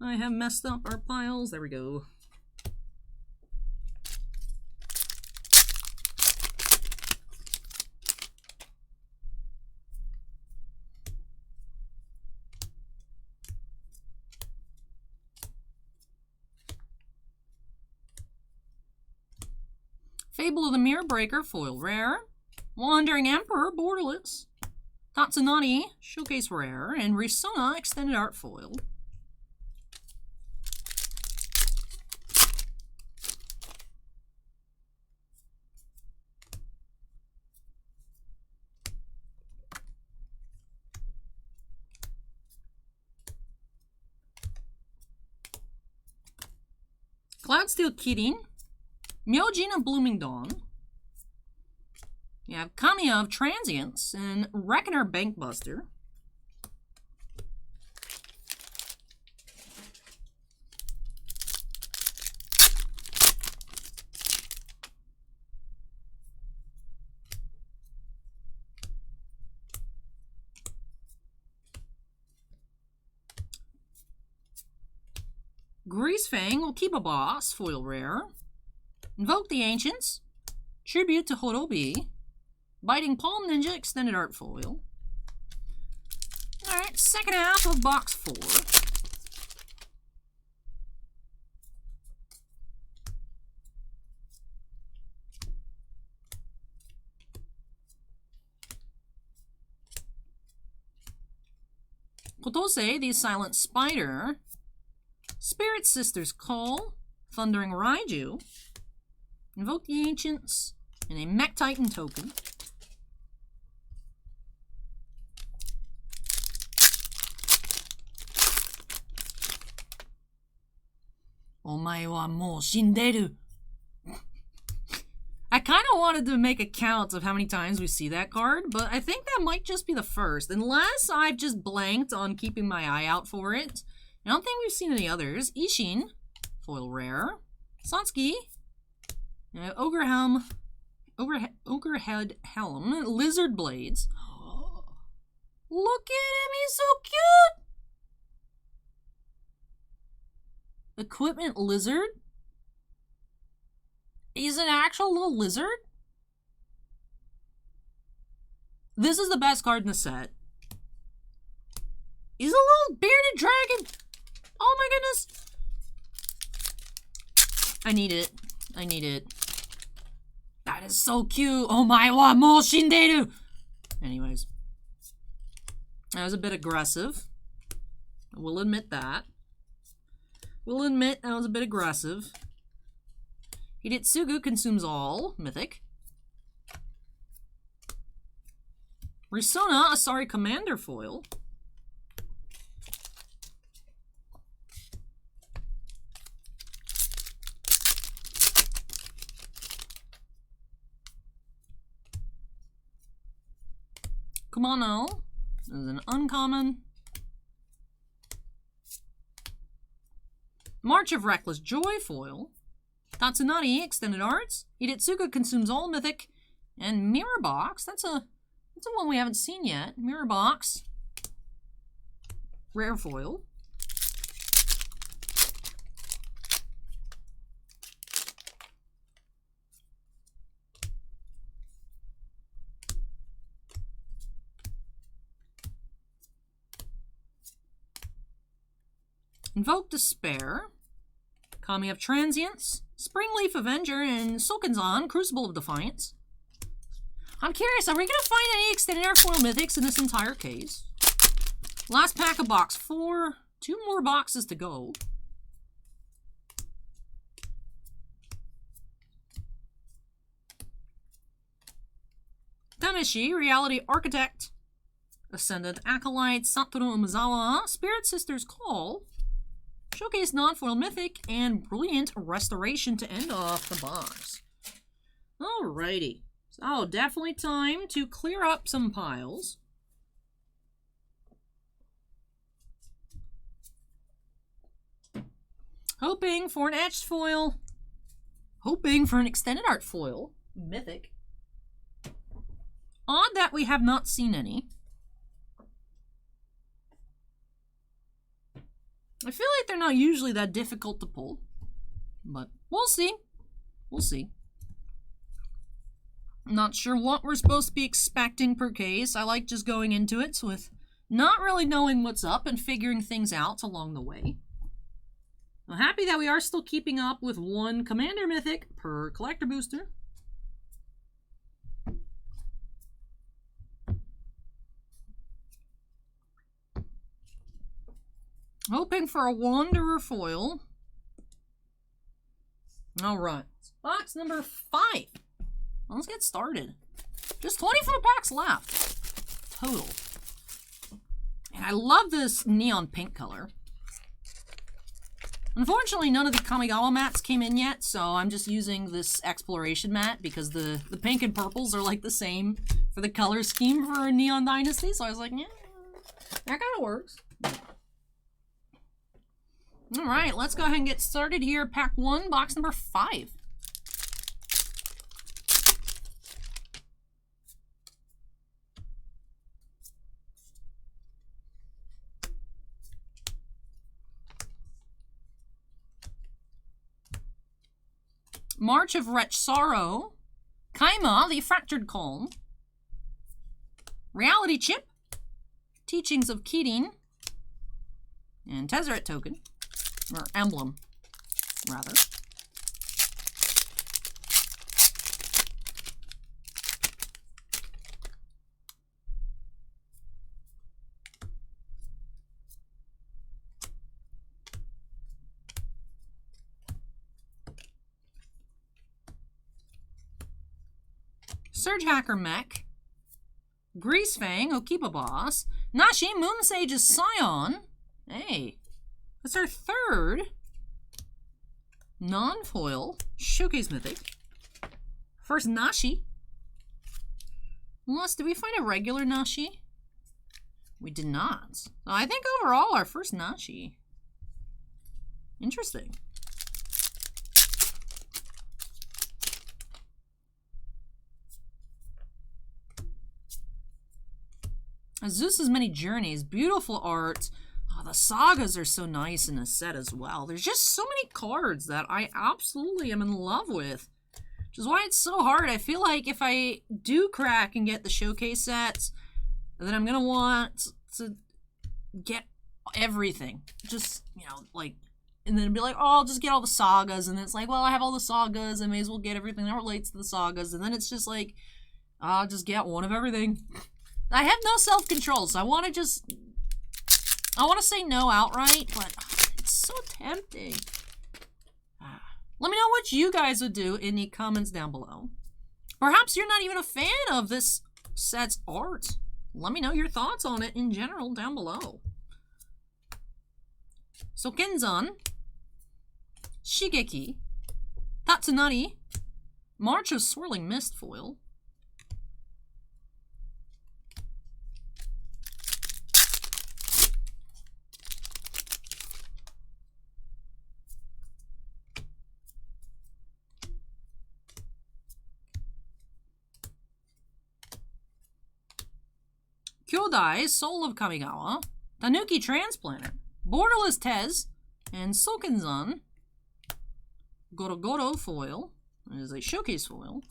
There we go. Fable of the Mirror Breaker, foil rare. Wandering Emperor, borderless. Tatsunari, showcase rare. And Risona, extended art foil. Godsteel Kirin, Myojin of Blooming Dawn. You have Kamigawa of Transience and Reckoner Bankbuster. Greasefang will keep a boss, foil rare. Invoke the Ancients. Tribute to Horobi. Biting Palm Ninja, extended art foil. Alright, second half of box 4. Kotose, the Silent Spider. Spirit Sister's Call, Thundering Raiju, Invoke the Ancients, and a Mech Titan token. Omae wa mou shinderu. I kind of wanted to make a count of how many times we see that card, but I think that might just be the first, unless I've just blanked on keeping my eye out for it. I don't think we've seen any others. Ishin, foil rare. Satsuki, Ogrehead Helm, Lizard Blades. Look at him, he's so cute! Equipment Lizard? He's an actual little lizard? This is the best card in the set. He's a little bearded dragon! Oh my goodness! I need it. I need it. That is so cute! Oh my wa mou shinderu! Anyways. That was a bit aggressive. I will admit that. We'll admit that was a bit aggressive. Hidetsugu consumes all. Mythic. Risona, Asari Commander foil. Kumano. This is an uncommon. March of Reckless Joy foil. Tatsunari, extended arts. Hidetsugu consumes all mythic. And Mirror Box. That's a one we haven't seen yet. Mirror Box. Rare foil. Invoke Despair. Kami of Transience. Springleaf Avenger and Sokenzan, Crucible of Defiance. I'm curious, are we going to find any extended art foil mythics in this entire case? Last pack of box 4. 2 more boxes to go. Tameshi, Reality Architect. Ascended Acolyte, Satoru Umezawa, Spirit Sister's Call. Showcase non-foil mythic and Brilliant Restoration to end off the box. Alrighty. So definitely time to clear up some piles. Hoping for an etched foil. Hoping for an extended art foil. Mythic. Odd that we have not seen any. I feel like they're not usually that difficult to pull, but we'll see. We'll see. I'm not sure what we're supposed to be expecting per case. I like just going into it with not really knowing what's up and figuring things out along the way. I'm happy that we are still keeping up with 1 Commander Mythic per collector booster. Hoping for a Wanderer foil. Alright. Box number 5. Let's get started. Just 24 packs left. Total. And I love this neon pink color. Unfortunately, none of the Kamigawa mats came in yet, so I'm just using this exploration mat because the pink and purples are like the same for the color scheme for Neon Dynasty, so I was like, yeah, that kind of works. Alright, let's go ahead and get started here. Pack 1, box number 5. March of Wretch Sorrow, Kaima, the Fractured Calm, Reality Chip, Teachings of Keating, and Tezzeret Token, or Emblem, rather. Surge Hacker Mech, Greasefang, Okipa Boss, Nashi, Moon Sage's Scion. Hey, that's our 3rd non-foil Showcase Mythic. First Nashi. Unless, did we find a regular Nashi? We did not. So I think overall our first Nashi. Interesting. Zeus's Many Journeys, beautiful art. Oh, the sagas are so nice in this set as well. There's just so many cards that I absolutely am in love with, which is why it's so hard. I feel like if I do crack and get the showcase sets, then I'm gonna want to get everything. Just, you know, like, and then be like, oh, I'll just get all the sagas, and then it's like, well, I have all the sagas, I may as well get everything that relates to the sagas, and then it's just like, I'll just get one of everything. I have no self-control, so I want to say no outright, but it's so tempting. Let me know what you guys would do in the comments down below. Perhaps you're not even a fan of this set's art. Let me know your thoughts on it in general down below. So Kenzan, Shigeki, Tatsunari, March of Swirling Mist foil, Kyodai, Soul of Kamigawa, Tanuki Transplanter, Borderless Tez, and Sokenzan, Gorogoro foil, that is a showcase foil,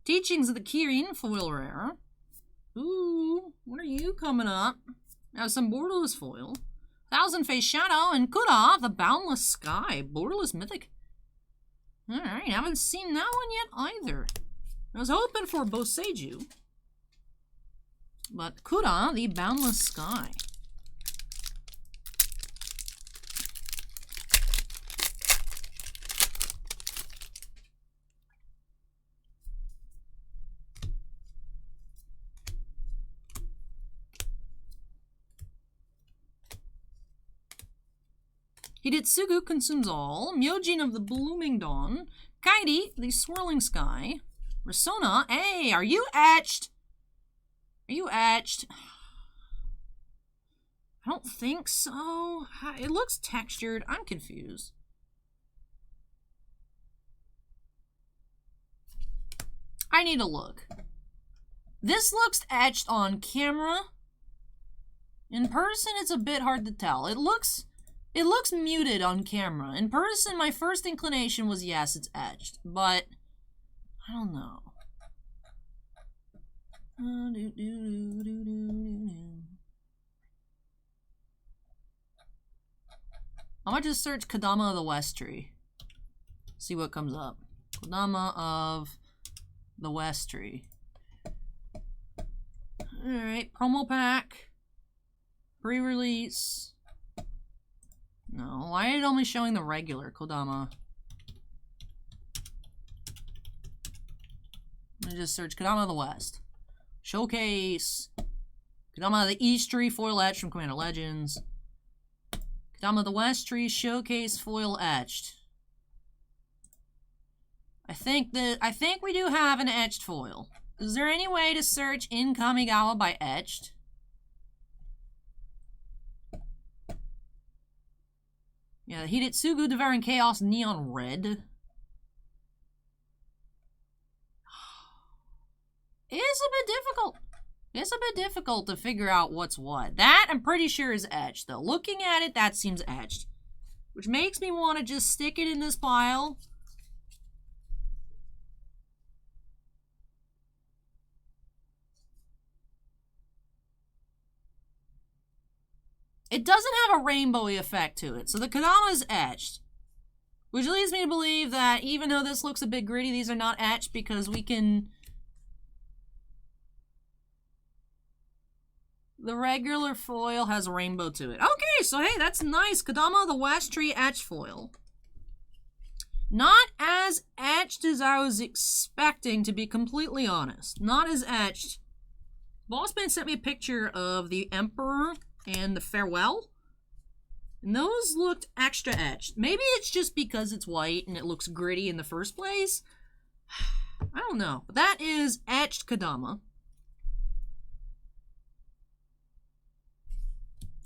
Teachings of the Kirin foil rare. Ooh, what are you coming up? Now some Borderless foil. Thousand Face Shadow and Kura, the Boundless Sky. Borderless Mythic. Alright, haven't seen that one yet either. I was hoping for Boseiju. But Kura, the Boundless Sky. Hidetsugu Consumes All, Myojin of the Blooming Dawn, Kairi, the Swirling Sky, Risona, hey, are you etched? Are you etched? I don't think so. It looks textured. I'm confused. I need to look. This looks etched on camera. In person, it's a bit hard to tell. It looks muted on camera. In person, my first inclination was yes, it's etched, but I don't know. I might just search Kodama of the West Tree. See what comes up. Kodama of the West Tree. Alright, promo pack. Pre-release. No, why is it only showing the regular Kodama? Let me just search Kodama of the West. Showcase. Kodama of the East Tree foil etched from Commander Legends. Kodama of the West Tree showcase foil etched. I think we do have an etched foil. Is there any way to search in Kamigawa by etched? Yeah, Hidetsugu Devouring Chaos Neon Red. It's a bit difficult. It's a bit difficult to figure out what's what. That, I'm pretty sure, is etched, though. Looking at it, that seems etched. Which makes me want to just stick it in this pile. It doesn't have a rainbowy effect to it, so the Kodama is etched. Which leads me to believe that even though this looks a bit gritty, these are not etched because we can... The regular foil has a rainbow to it. Okay, so hey, that's nice. Kodama of the West Tree etched foil. Not as etched as I was expecting, to be completely honest. Not as etched. Bossman sent me a picture of the Emperor and the Farewell. And those looked extra etched. Maybe it's just because it's white and it looks gritty in the first place. I don't know. But that is etched Kodama.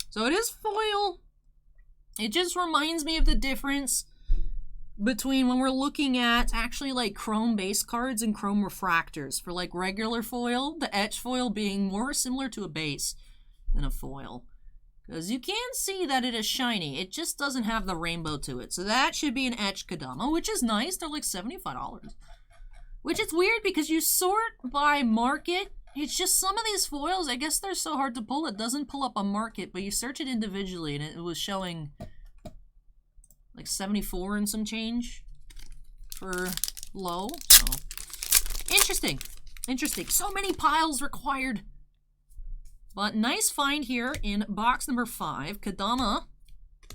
So it is foil. It just reminds me of the difference between when we're looking at actually like chrome base cards and chrome refractors. For like regular foil, the etched foil being more similar to a base than a foil. Because you can see that it is shiny. It just doesn't have the rainbow to it. So that should be an etched Kodama, which is nice. They're like $75. Which is weird because you sort by market. It's just some of these foils, I guess they're so hard to pull, it doesn't pull up a market, but you search it individually and it was showing like 74 and some change for low. So interesting. Interesting. So many piles required. But nice find here in box number 5. Kodama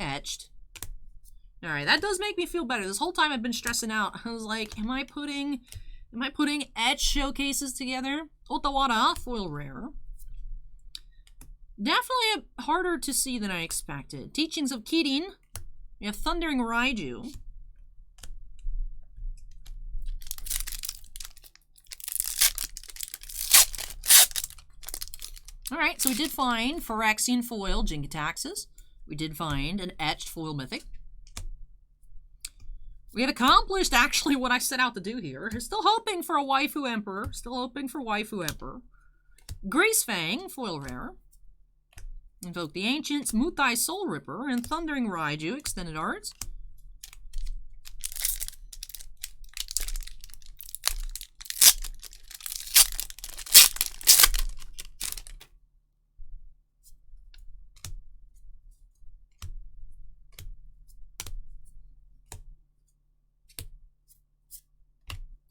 etched. Alright, that does make me feel better. This whole time I've been stressing out. I was like, am I putting etched showcases together? Otawara, foil rare. Definitely harder to see than I expected. Teachings of Kirin. We have Thundering Raiju. Alright, so we did find Phyrexian foil Jin-Gitaxias. We did find an etched foil mythic. We had accomplished actually what I set out to do here. Still hoping for a Waifu Emperor. Still hoping for Waifu Emperor. Greasefang, foil rare. Invoke the Ancients, Mutai Soul Ripper, and Thundering Raiju, extended arts.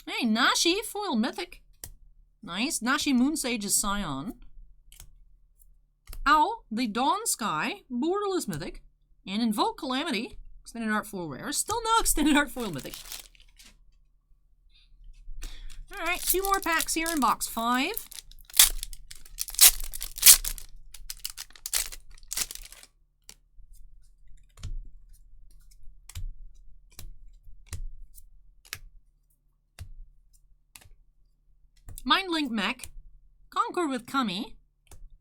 Hey, Nashi, foil mythic. Nice. Nashi Moonsage's Scion. Owl, the Dawn Sky, borderless mythic. And Invoke Calamity, extended art foil rare. Still no extended art foil mythic. Alright, 2 more packs here in box 5. Mindlink Mech, Concord with Kami,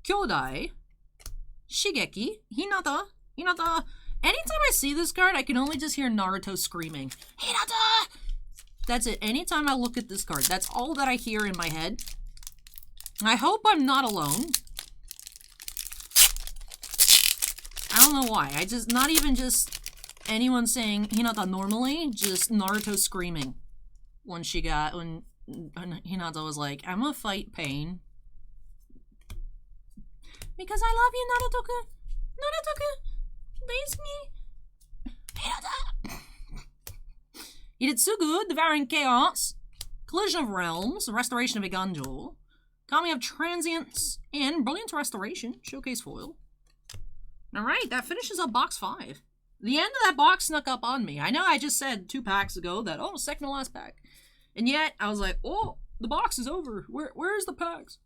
Kyodai, Shigeki, Hinata. Anytime I see this card, I can only just hear Naruto screaming, Hinata! That's it. Anytime I look at this card, that's all that I hear in my head. I hope I'm not alone. I don't know why. Not even just anyone saying Hinata normally, just Naruto screaming when Hinata was like, I'm gonna fight pain. Because I love you, Naruto-kun. Naruto-kun. Daisuke. Hinata. Hidetsugu, Devouring Chaos. Collision of Realms, Restoration of Iganjo. Kami of Transience, and Brilliant Restoration, Showcase Foil. Alright, that finishes up box 5. The end of that box snuck up on me. I know I just said 2 packs ago that, oh, second to last pack. And yet, I was like, oh, the box is over. Where's the packs?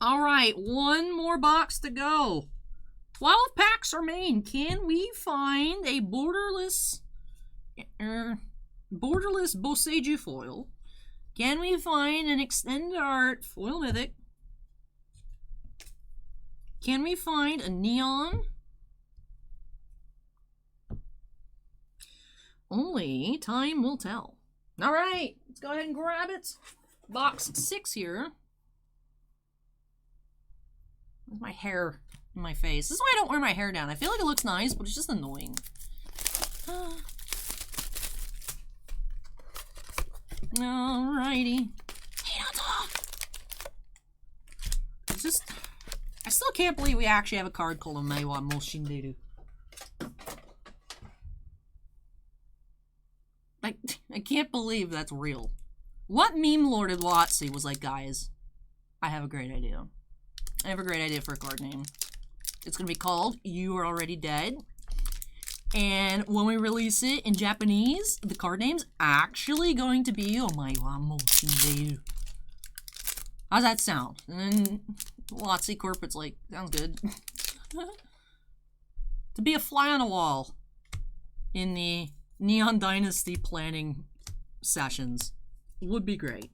All right, 1 more box to go. 12 packs remain. Can we find a borderless Boseiju foil? Can we find an extended art foil mythic? Can we find a neon? Only time will tell. All right, let's go ahead and grab it. Box 6 here. Where's my hair in my face? This is why I don't wear my hair down. I feel like it looks nice, but it's just annoying. Alrighty. I still can't believe we actually have a card called Omeiwa mo Shinderu. I can't believe that's real. What meme lord at WotC was like, guys, I have a great idea. I have a great idea for a card name. It's going to be called You Are Already Dead. And when we release it in Japanese, the card name's actually going to be Omeiwa mo Shinderu. How's that sound? And then WotC Corporate's like, sounds good. To be a fly on a wall in the Neon Dynasty planning sessions would be great.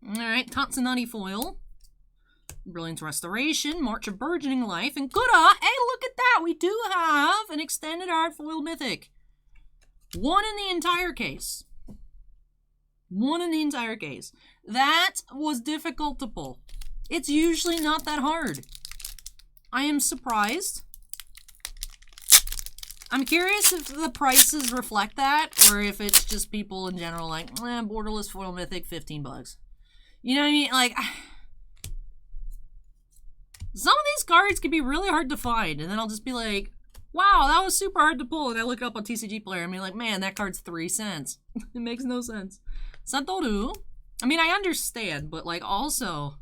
Alright, Tatsunari foil. Brilliant Restoration, March of Burgeoning Life, and Kura! Hey, look at that! We do have an extended art foil mythic. 1 in the entire case. 1 in the entire case. That was difficult to pull. It's usually not that hard. I am surprised. I'm curious if the prices reflect that, or if it's just people in general like, borderless foil mythic, 15 bucks. You know what I mean? Like, some of these cards can be really hard to find, and then I'll just be like, wow, that was super hard to pull, and I look it up on TCG Player, and be like, man, that card's 3 cents. It makes no sense. Satoru, I mean, I understand, but like, also,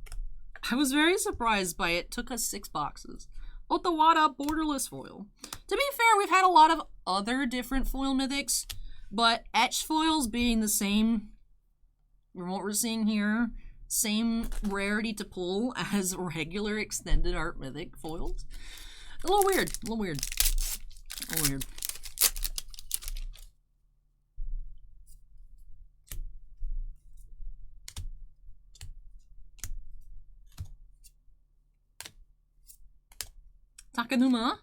I was very surprised by it. Took us 6 boxes. Otawara borderless foil. To be fair, we've had a lot of other different foil mythics, but etched foils being the same, from what we're seeing here, same rarity to pull as regular extended art mythic foils. A little weird. A little weird. A little weird. Takanuma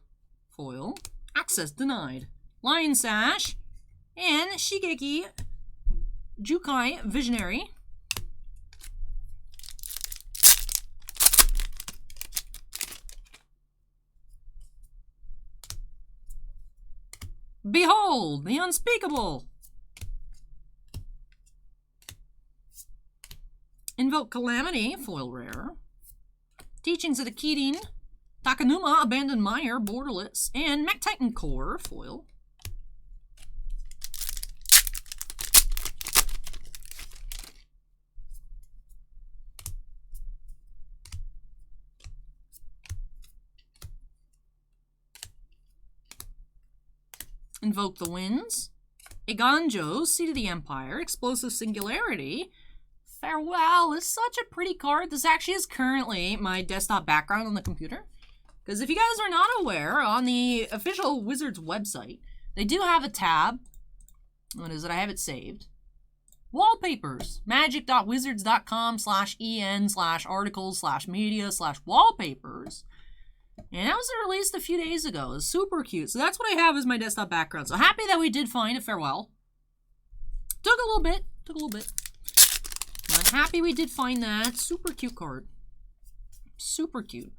foil. Access denied. Lion Sash. And Shigeki Jukai Visionary. Behold, the unspeakable! Invoke Calamity, foil rare. Teachings of the Kirin, Takanuma, Abandoned Mire, borderless, and Mech Titan Core, foil. Invoke the Winds, Iganjo, Seat of the Empire, Explosive Singularity, Farewell is such a pretty card. This actually is currently my desktop background on the computer. Because if you guys are not aware, on the official Wizards website, they do have a tab. What is it? I have it saved. Wallpapers. magic.wizards.com/en/articles/media/wallpapers. And that was released a few days ago. It's super cute. So that's what I have as my desktop background. So happy that we did find a Farewell. Took a little bit. But happy we did find that. Super cute card. Super cute.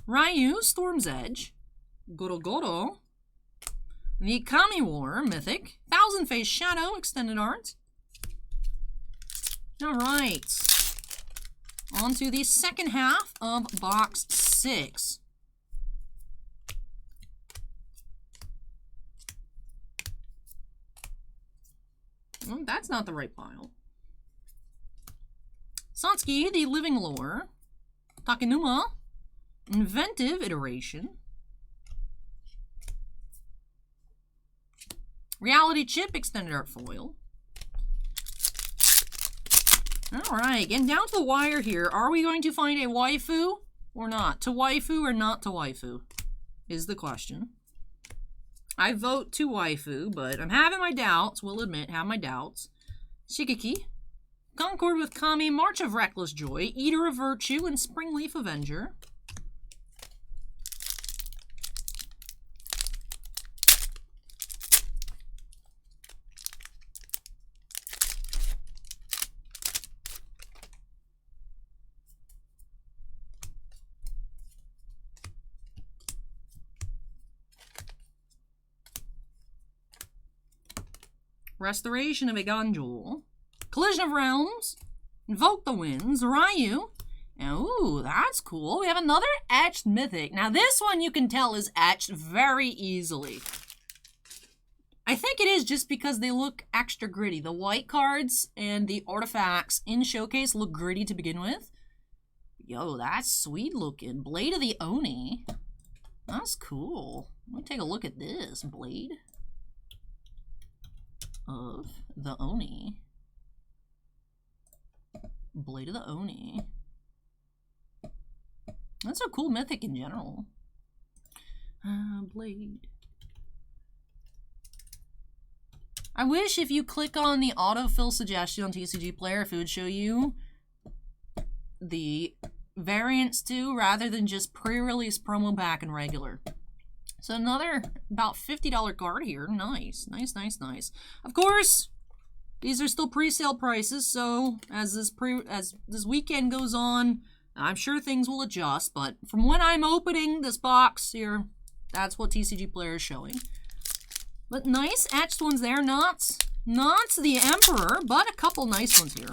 Ryu, Storm's Edge. Gorogoro. The Kami War, Mythic. Thousand Face Shadow, Extended Art. Alright. On to the second half of box 6. Well, that's not the right pile. Satsuki, the Living Lore. Takenuma, Inventive Iteration. Reality Chip Extended Art Foil. Alright, getting down to the wire here. Are we going to find a waifu or not? To waifu or not to waifu is the question. I vote to waifu, but I'm having my doubts. Will admit, have my doubts. Shigeki, Concord with Kami, March of Reckless Joy, Eater of Virtue, and Springleaf Avenger. Restoration of a Ganjul. Collision of Realms. Invoke the Winds. Ryu. Ooh, that's cool. We have another etched mythic. Now this one you can tell is etched very easily. I think it is just because they look extra gritty. The white cards and the artifacts in Showcase look gritty to begin with. Yo, that's sweet looking. Blade of the Oni. That's cool. Let me take a look at this. Blade of the Oni. Blade of the Oni. That's a cool mythic in general. Blade. I wish if you click on the autofill suggestion on TCG Player, if it would show you the variants too, rather than just pre-release promo pack and regular. So another about $50 card here. Nice, nice, nice, nice. Of course, these are still pre-sale prices, so as this weekend goes on, I'm sure things will adjust, but from when I'm opening this box here, that's what TCG Player is showing. But nice etched ones there. Not the Emperor, but a couple nice ones here.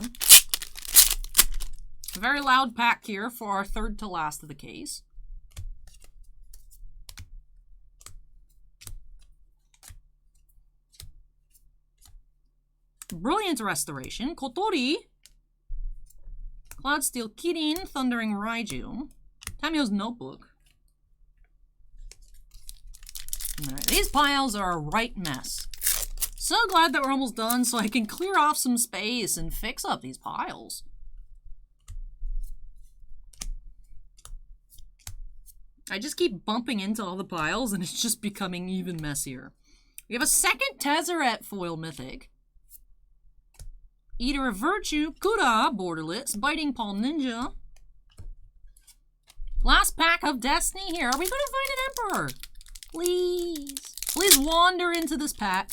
A very loud pack here for our third to last of the case. Brilliant Restoration. Kotori. Cloudsteel Kirin. Thundering Raiju. Tamio's Notebook. Alright, these piles are a right mess. So glad that we're almost done so I can clear off some space and fix up these piles. I just keep bumping into all the piles and it's just becoming even messier. We have a second Tezzeret foil mythic. Eater of Virtue, Kura, Borderlets, Biting Paw Ninja. Last pack of Destiny here. Are we going to find an Emperor? Please. Please wander into this pack.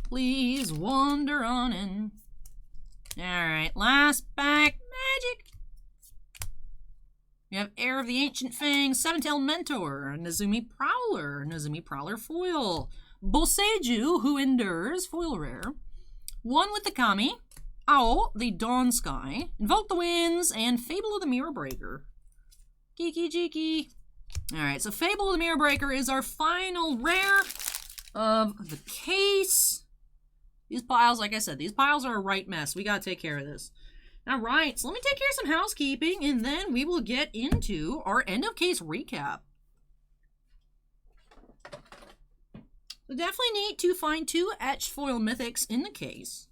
Please wander on in. Alright, last pack. Magic. We have Heir of the Ancient Fang, Seven-Tailed Mentor, Nezumi Prowler foil. Boseiju, Who Endures, foil rare. One with the Kami. Owl, the Dawn Sky. Invoke the Winds, and Fable of the Mirror Breaker. Geeky Jeeky. Alright, so Fable of the Mirror Breaker is our final rare of the case. These piles, like I said, these piles are a right mess. We gotta take care of this. Alright, so let me take care of some housekeeping, and then we will get into our end of case recap. So definitely need to find 2 etched foil mythics in the case.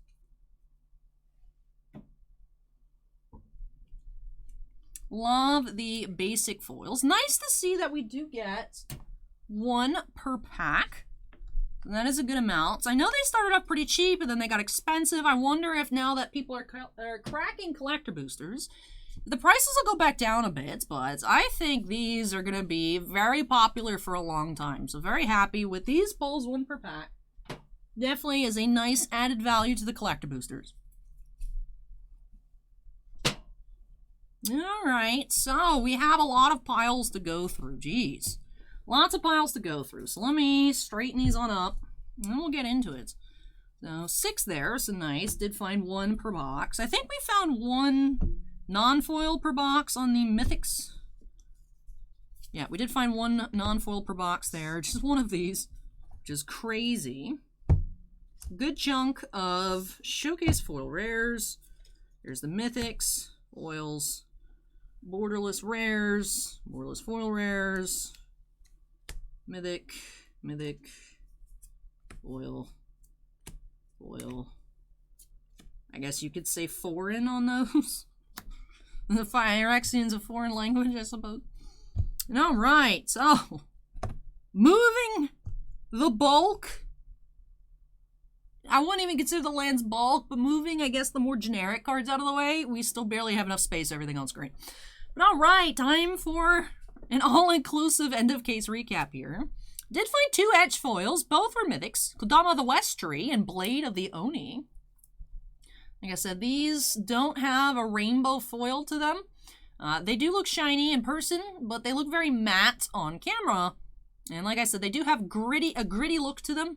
Love the basic foils. Nice to see that we do get 1 per pack. And that is a good amount. So I know they started off pretty cheap and then they got expensive. I wonder if now that people are cracking collector boosters, the prices will go back down a bit, but I think these are going to be very popular for a long time. So very happy with these pulls, 1 per pack. Definitely is a nice added value to the collector boosters. Alright, so we have a lot of piles to go through. Jeez. Lots of piles to go through. So let me straighten these on up, and then we'll get into it. So 6 there, so nice. Did find 1 per box. I think we found 1 non-foil per box on the mythics. Yeah, we did find 1 non-foil per box there. Just one of these, which is crazy. good chunk of showcase foil rares. Here's the mythics, foils, borderless rares, borderless foil rares, mythic, foil, foil. I guess you could say foreign on those. The Phyrexian's a foreign language, I suppose. All right, so moving the bulk. I wouldn't even consider the land's bulk, but moving, I guess, the more generic cards out of the way, we still barely have enough space for everything on screen. But all right, time for an all-inclusive end-of-case recap here. Did find 2 etched foils, both were mythics, Kodama the Westry and Blade of the Oni. Like I said, these don't have a rainbow foil to them. They do look shiny in person, but they look very matte on camera. And like I said, they do have a gritty look to them.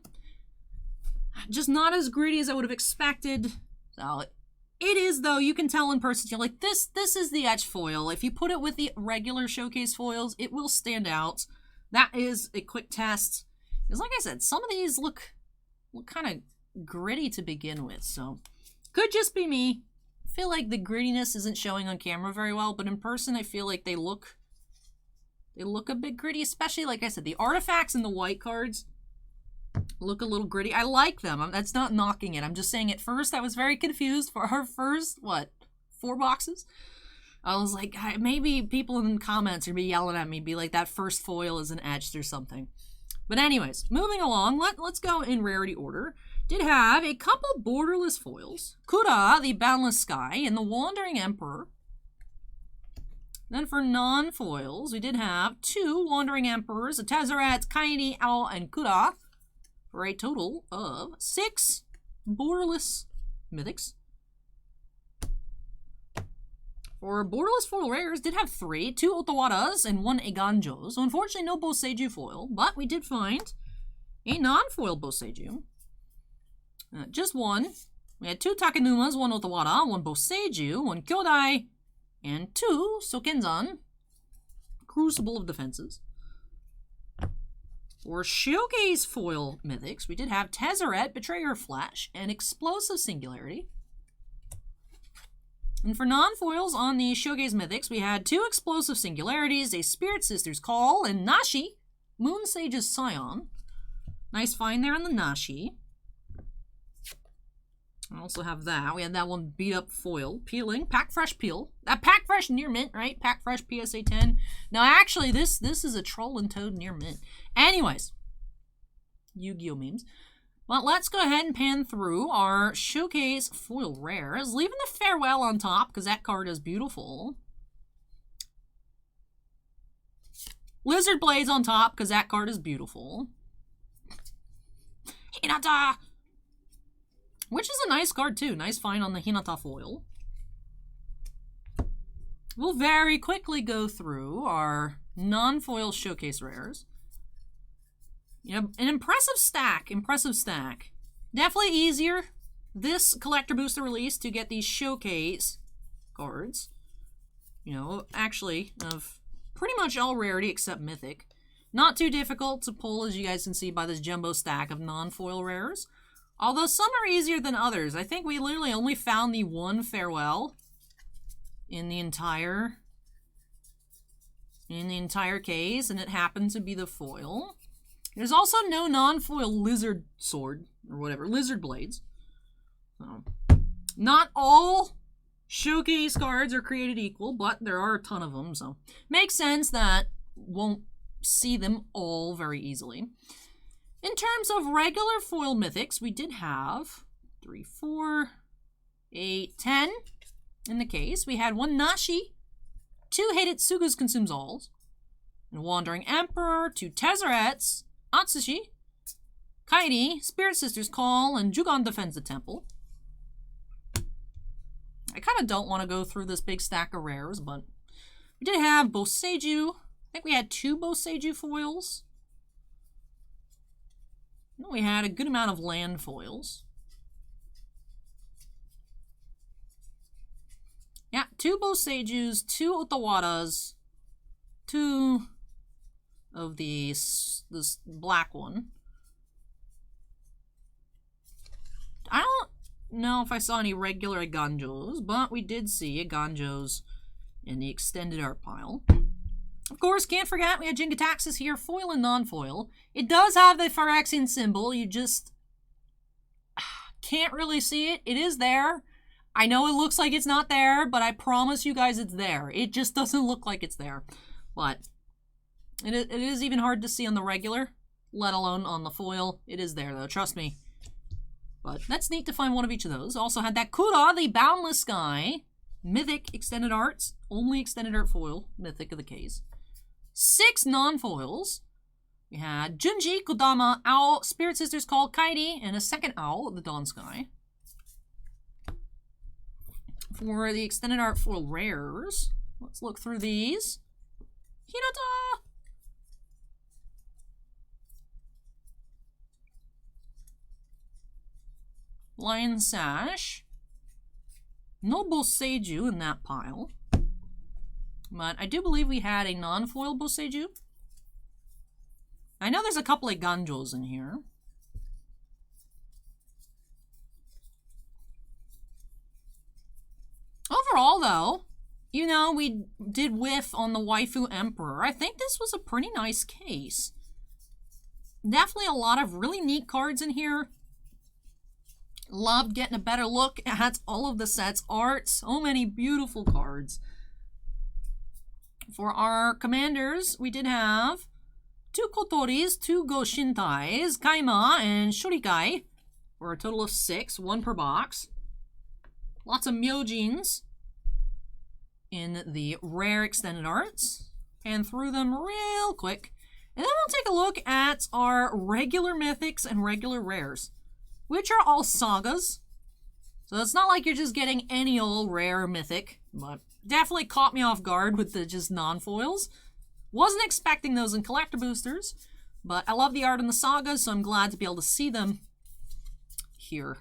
Just not as gritty as I would have expected. So it is, though. You can tell in person. You're like, this is the etched foil. If you put it with the regular showcase foils, it will stand out. That is a quick test. Because like I said, some of these look kind of gritty to begin with. So could just be me. I feel like the grittiness isn't showing on camera very well, but in person I feel like they look a bit gritty, especially like I said, the artifacts and the white cards look a little gritty. I like them. That's not knocking it. I'm just saying at first I was very confused for our first, 4 boxes? I was like, maybe people in the comments are be yelling at me, be like, that first foil isn't etched or something. But anyways, moving along, let's go in rarity order. Did have a couple borderless foils. Kura, the Boundless Sky, and the Wandering Emperor. Then for non-foils, we did have 2 Wandering Emperors, a Tezzeret, Kaini, Owl, and Kura, for a total of 6 borderless mythics. For borderless foil rares, did have 3, 2 Otawaras and 1 Eganjo. So unfortunately no Boseiju foil, but we did find a non-foil Boseiju. Just 1. We had 2 Takenumas, 1 Otawara, 1 Boseiju, 1 Kyodai, and 2 Sokenzan, Crucible of Defenses. For showcase foil mythics, we did have Tezzeret, Betrayer Flash, and Explosive Singularity. And for non-foils on the showcase mythics, we had 2 Explosive Singularities, a Spirit Sister's Call, and Nashi, Moon Sage's Scion. Nice find there on the Nashi. I also have that. We had that one beat up foil. Peeling. Pack Fresh Peel. Pack Fresh Near Mint, right? Pack Fresh PSA 10. Now, actually, this is a Troll and Toad Near Mint. Anyways. Yu-Gi-Oh memes. Well, let's go ahead and pan through our showcase foil rares. Leaving the Farewell on top, because that card is beautiful. Lizard Blades on top, because that card is beautiful. Hinata! Which is a nice card, too. Nice find on the Hinata foil. We'll very quickly go through our non-foil showcase rares. You know, an impressive stack. Definitely easier this collector booster release to get these showcase cards. You know, actually, of pretty much all rarity except mythic. Not too difficult to pull, as you guys can see by this jumbo stack of non-foil rares. Although some are easier than others. I think we literally only found the 1 Farewell in the entire case, and it happened to be the foil. There's also no non-foil Lizard Sword, or whatever, Lizard Blades. So, not all showcase cards are created equal, but there are a ton of them, so makes sense that won't see them all very easily. In terms of regular foil mythics, we did have 3, 4, 8, 10 in the case. We had 1 Nashi, 2 Heiritsugu's Consumes Alls, and Wandering Emperor, 2 Tezzerets, Atsushi, Kairi, Spirit Sister's Call, and Jugon Defends the Temple. I kind of don't want to go through this big stack of rares, but we did have Boseiju. I think we had 2 Boseiju foils. We had a good amount of land foils. Yeah, 2 Boseijus, 2 Otawaras, 2 of this black one. know if I saw any regular Ganjos, but we did see Ganjos in the extended art pile. Of course, can't forget we had Jingataxis here, foil and non-foil. It does have the Phyrexian symbol, you just can't really see it. It is there. I know it looks like it's not there, but I promise you guys it's there. It just doesn't look like it's there. But it is even hard to see on the regular, let alone on the foil. It is there though, trust me. But that's neat to find one of each of those. Also had that Kura, the Boundless Sky, Mythic Extended Arts, only Extended Art foil, Mythic of the case. 6 non-foils. We had Junji, Kodama, Owl, Spirit Sisters called Kairi, and a second Owl, the Dawn Sky. For the Extended Art foil rares, let's look through these. Hinata! Lion Sash. No Boseiju in that pile. But I do believe we had a non-foil Boseiju. I know there's a couple of Ganjos in here. Overall, though, you know, we did whiff on the Waifu Emperor. I think this was a pretty nice case. Definitely a lot of really neat cards in here. Loved getting a better look at all of the set's art. So many beautiful cards. For our commanders, we did have 2 Kotoris, 2 Goshintais, Kaima, and Shurikai. For a total of 6, 1 per box. Lots of Myojins in the rare extended arts. Pan through them real quick. And then we'll take a look at our regular mythics and regular rares, which are all sagas. So it's not like you're just getting any old rare mythic, but definitely caught me off guard with the just non-foils. Wasn't expecting those in collector boosters, but I love the art in the sagas, so I'm glad to be able to see them here.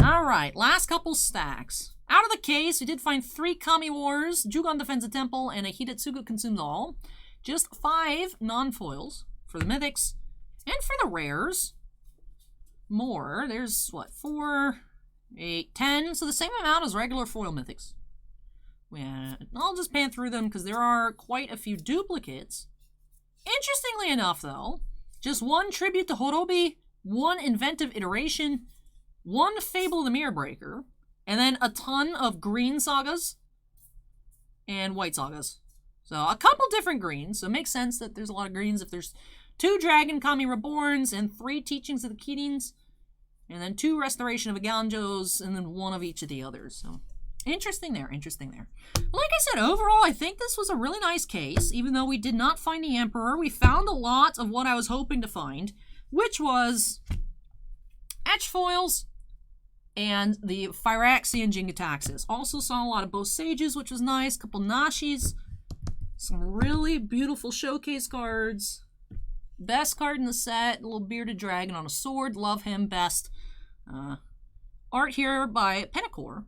Alright, last couple stacks. Out of the case, we did find 3 Kami Wars, Jugon Defends the Temple, and a Hidatsugu Consumes All. Just 5 non-foils for the mythics, and for the rares. More, there's what, 4, 8, 10, so the same amount as regular foil mythics. I'll just pan through them because there are quite a few duplicates. Interestingly enough, though, just 1 Tribute to Horobi, 1 Inventive Iteration, 1 Fable of the Mirror Breaker, and then a ton of green sagas and white sagas. So a couple different greens, so it makes sense that there's a lot of greens if there's 2 Dragon Kami Reborns and 3 Teachings of the Keatings, and then 2 Restoration of Ganjos, and then 1 of each of the others. So interesting there, interesting there. Like I said, overall, I think this was a really nice case. Even though we did not find the Emperor, we found a lot of what I was hoping to find, which was etch foils and the Phyrexian Jingataxis. Also saw a lot of Boseijus, which was nice. A couple Nashis. Some really beautiful showcase cards. Best card in the set, a little bearded dragon on a sword. Love him best. Art here by Penacor.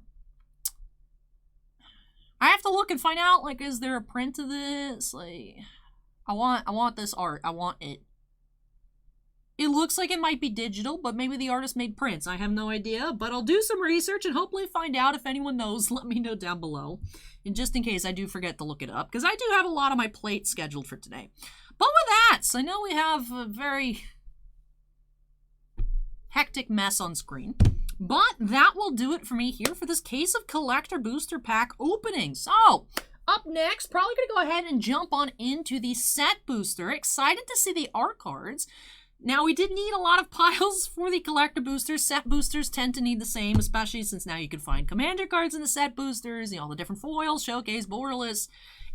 I have to look and find out, like, is there a print of this? Like, I want this art. I want it. It looks like it might be digital, but maybe the artist made prints. I have no idea, but I'll do some research and hopefully find out. If anyone knows, let me know down below. And just in case I do forget to look it up, because I do have a lot on my plate scheduled for today. But with that, so I know we have a very hectic mess on screen. But that will do it for me here for this case of collector booster pack opening. So, up next, probably going to go ahead and jump on into the set booster. Excited to see the art cards. Now, we did need a lot of piles for the collector boosters. Set boosters tend to need the same, especially since now you can find commander cards in the set boosters, you know, all the different foils, showcase, borderless.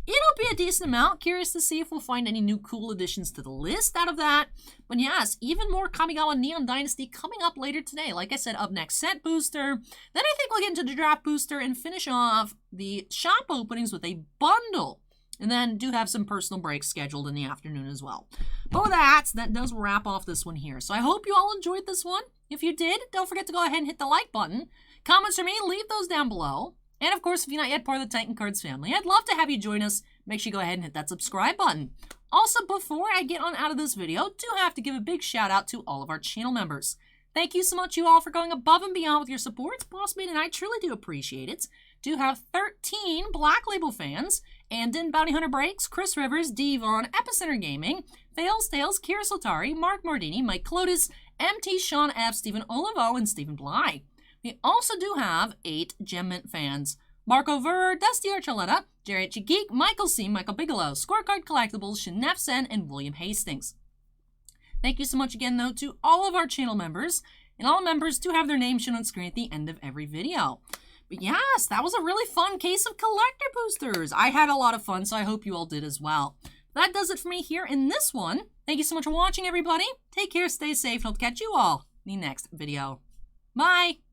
It'll be a decent amount. Curious to see if we'll find any new cool additions to the list out of that. But yes, even more Kamigawa Neon Dynasty coming up later today. Like I said, up next, set booster. Then I think we'll get into the draft booster and finish off the shop openings with a bundle. And then do have some personal breaks scheduled in the afternoon as well. But with that does wrap off this one here. So I hope you all enjoyed this one. If you did, don't forget to go ahead and hit the like button. Comments from me, leave those down below. And of course, if you're not yet part of the Titan Cards family, I'd love to have you join us. Make sure you go ahead and hit that subscribe button. Also, before I get on out of this video, do have to give a big shout out to all of our channel members. Thank you so much, you all, for going above and beyond with your support. Bossman and I truly do appreciate it. Do have 13 Black Label fans. Andon, Bounty Hunter Breaks, Chris Rivers, Devon, Epicenter Gaming, Fails Tales, Kira Soltari, Mark Mardini, Mike Clotis, MT, Sean F, Stephen Olivo, and Stephen Bly. We also do have 8 Gem Mint fans. Marco Ver, Dusty Archuleta, Jared Geek, Michael C, Michael Bigelow, Scorecard Collectibles, Shanef Sen, and William Hastings. Thank you so much again, though, to all of our channel members, and all members do have their names shown on screen at the end of every video. But yes, that was a really fun case of collector boosters. I had a lot of fun, so I hope you all did as well. That does it for me here in this one. Thank you so much for watching, everybody. Take care, stay safe, and I'll catch you all in the next video. Bye!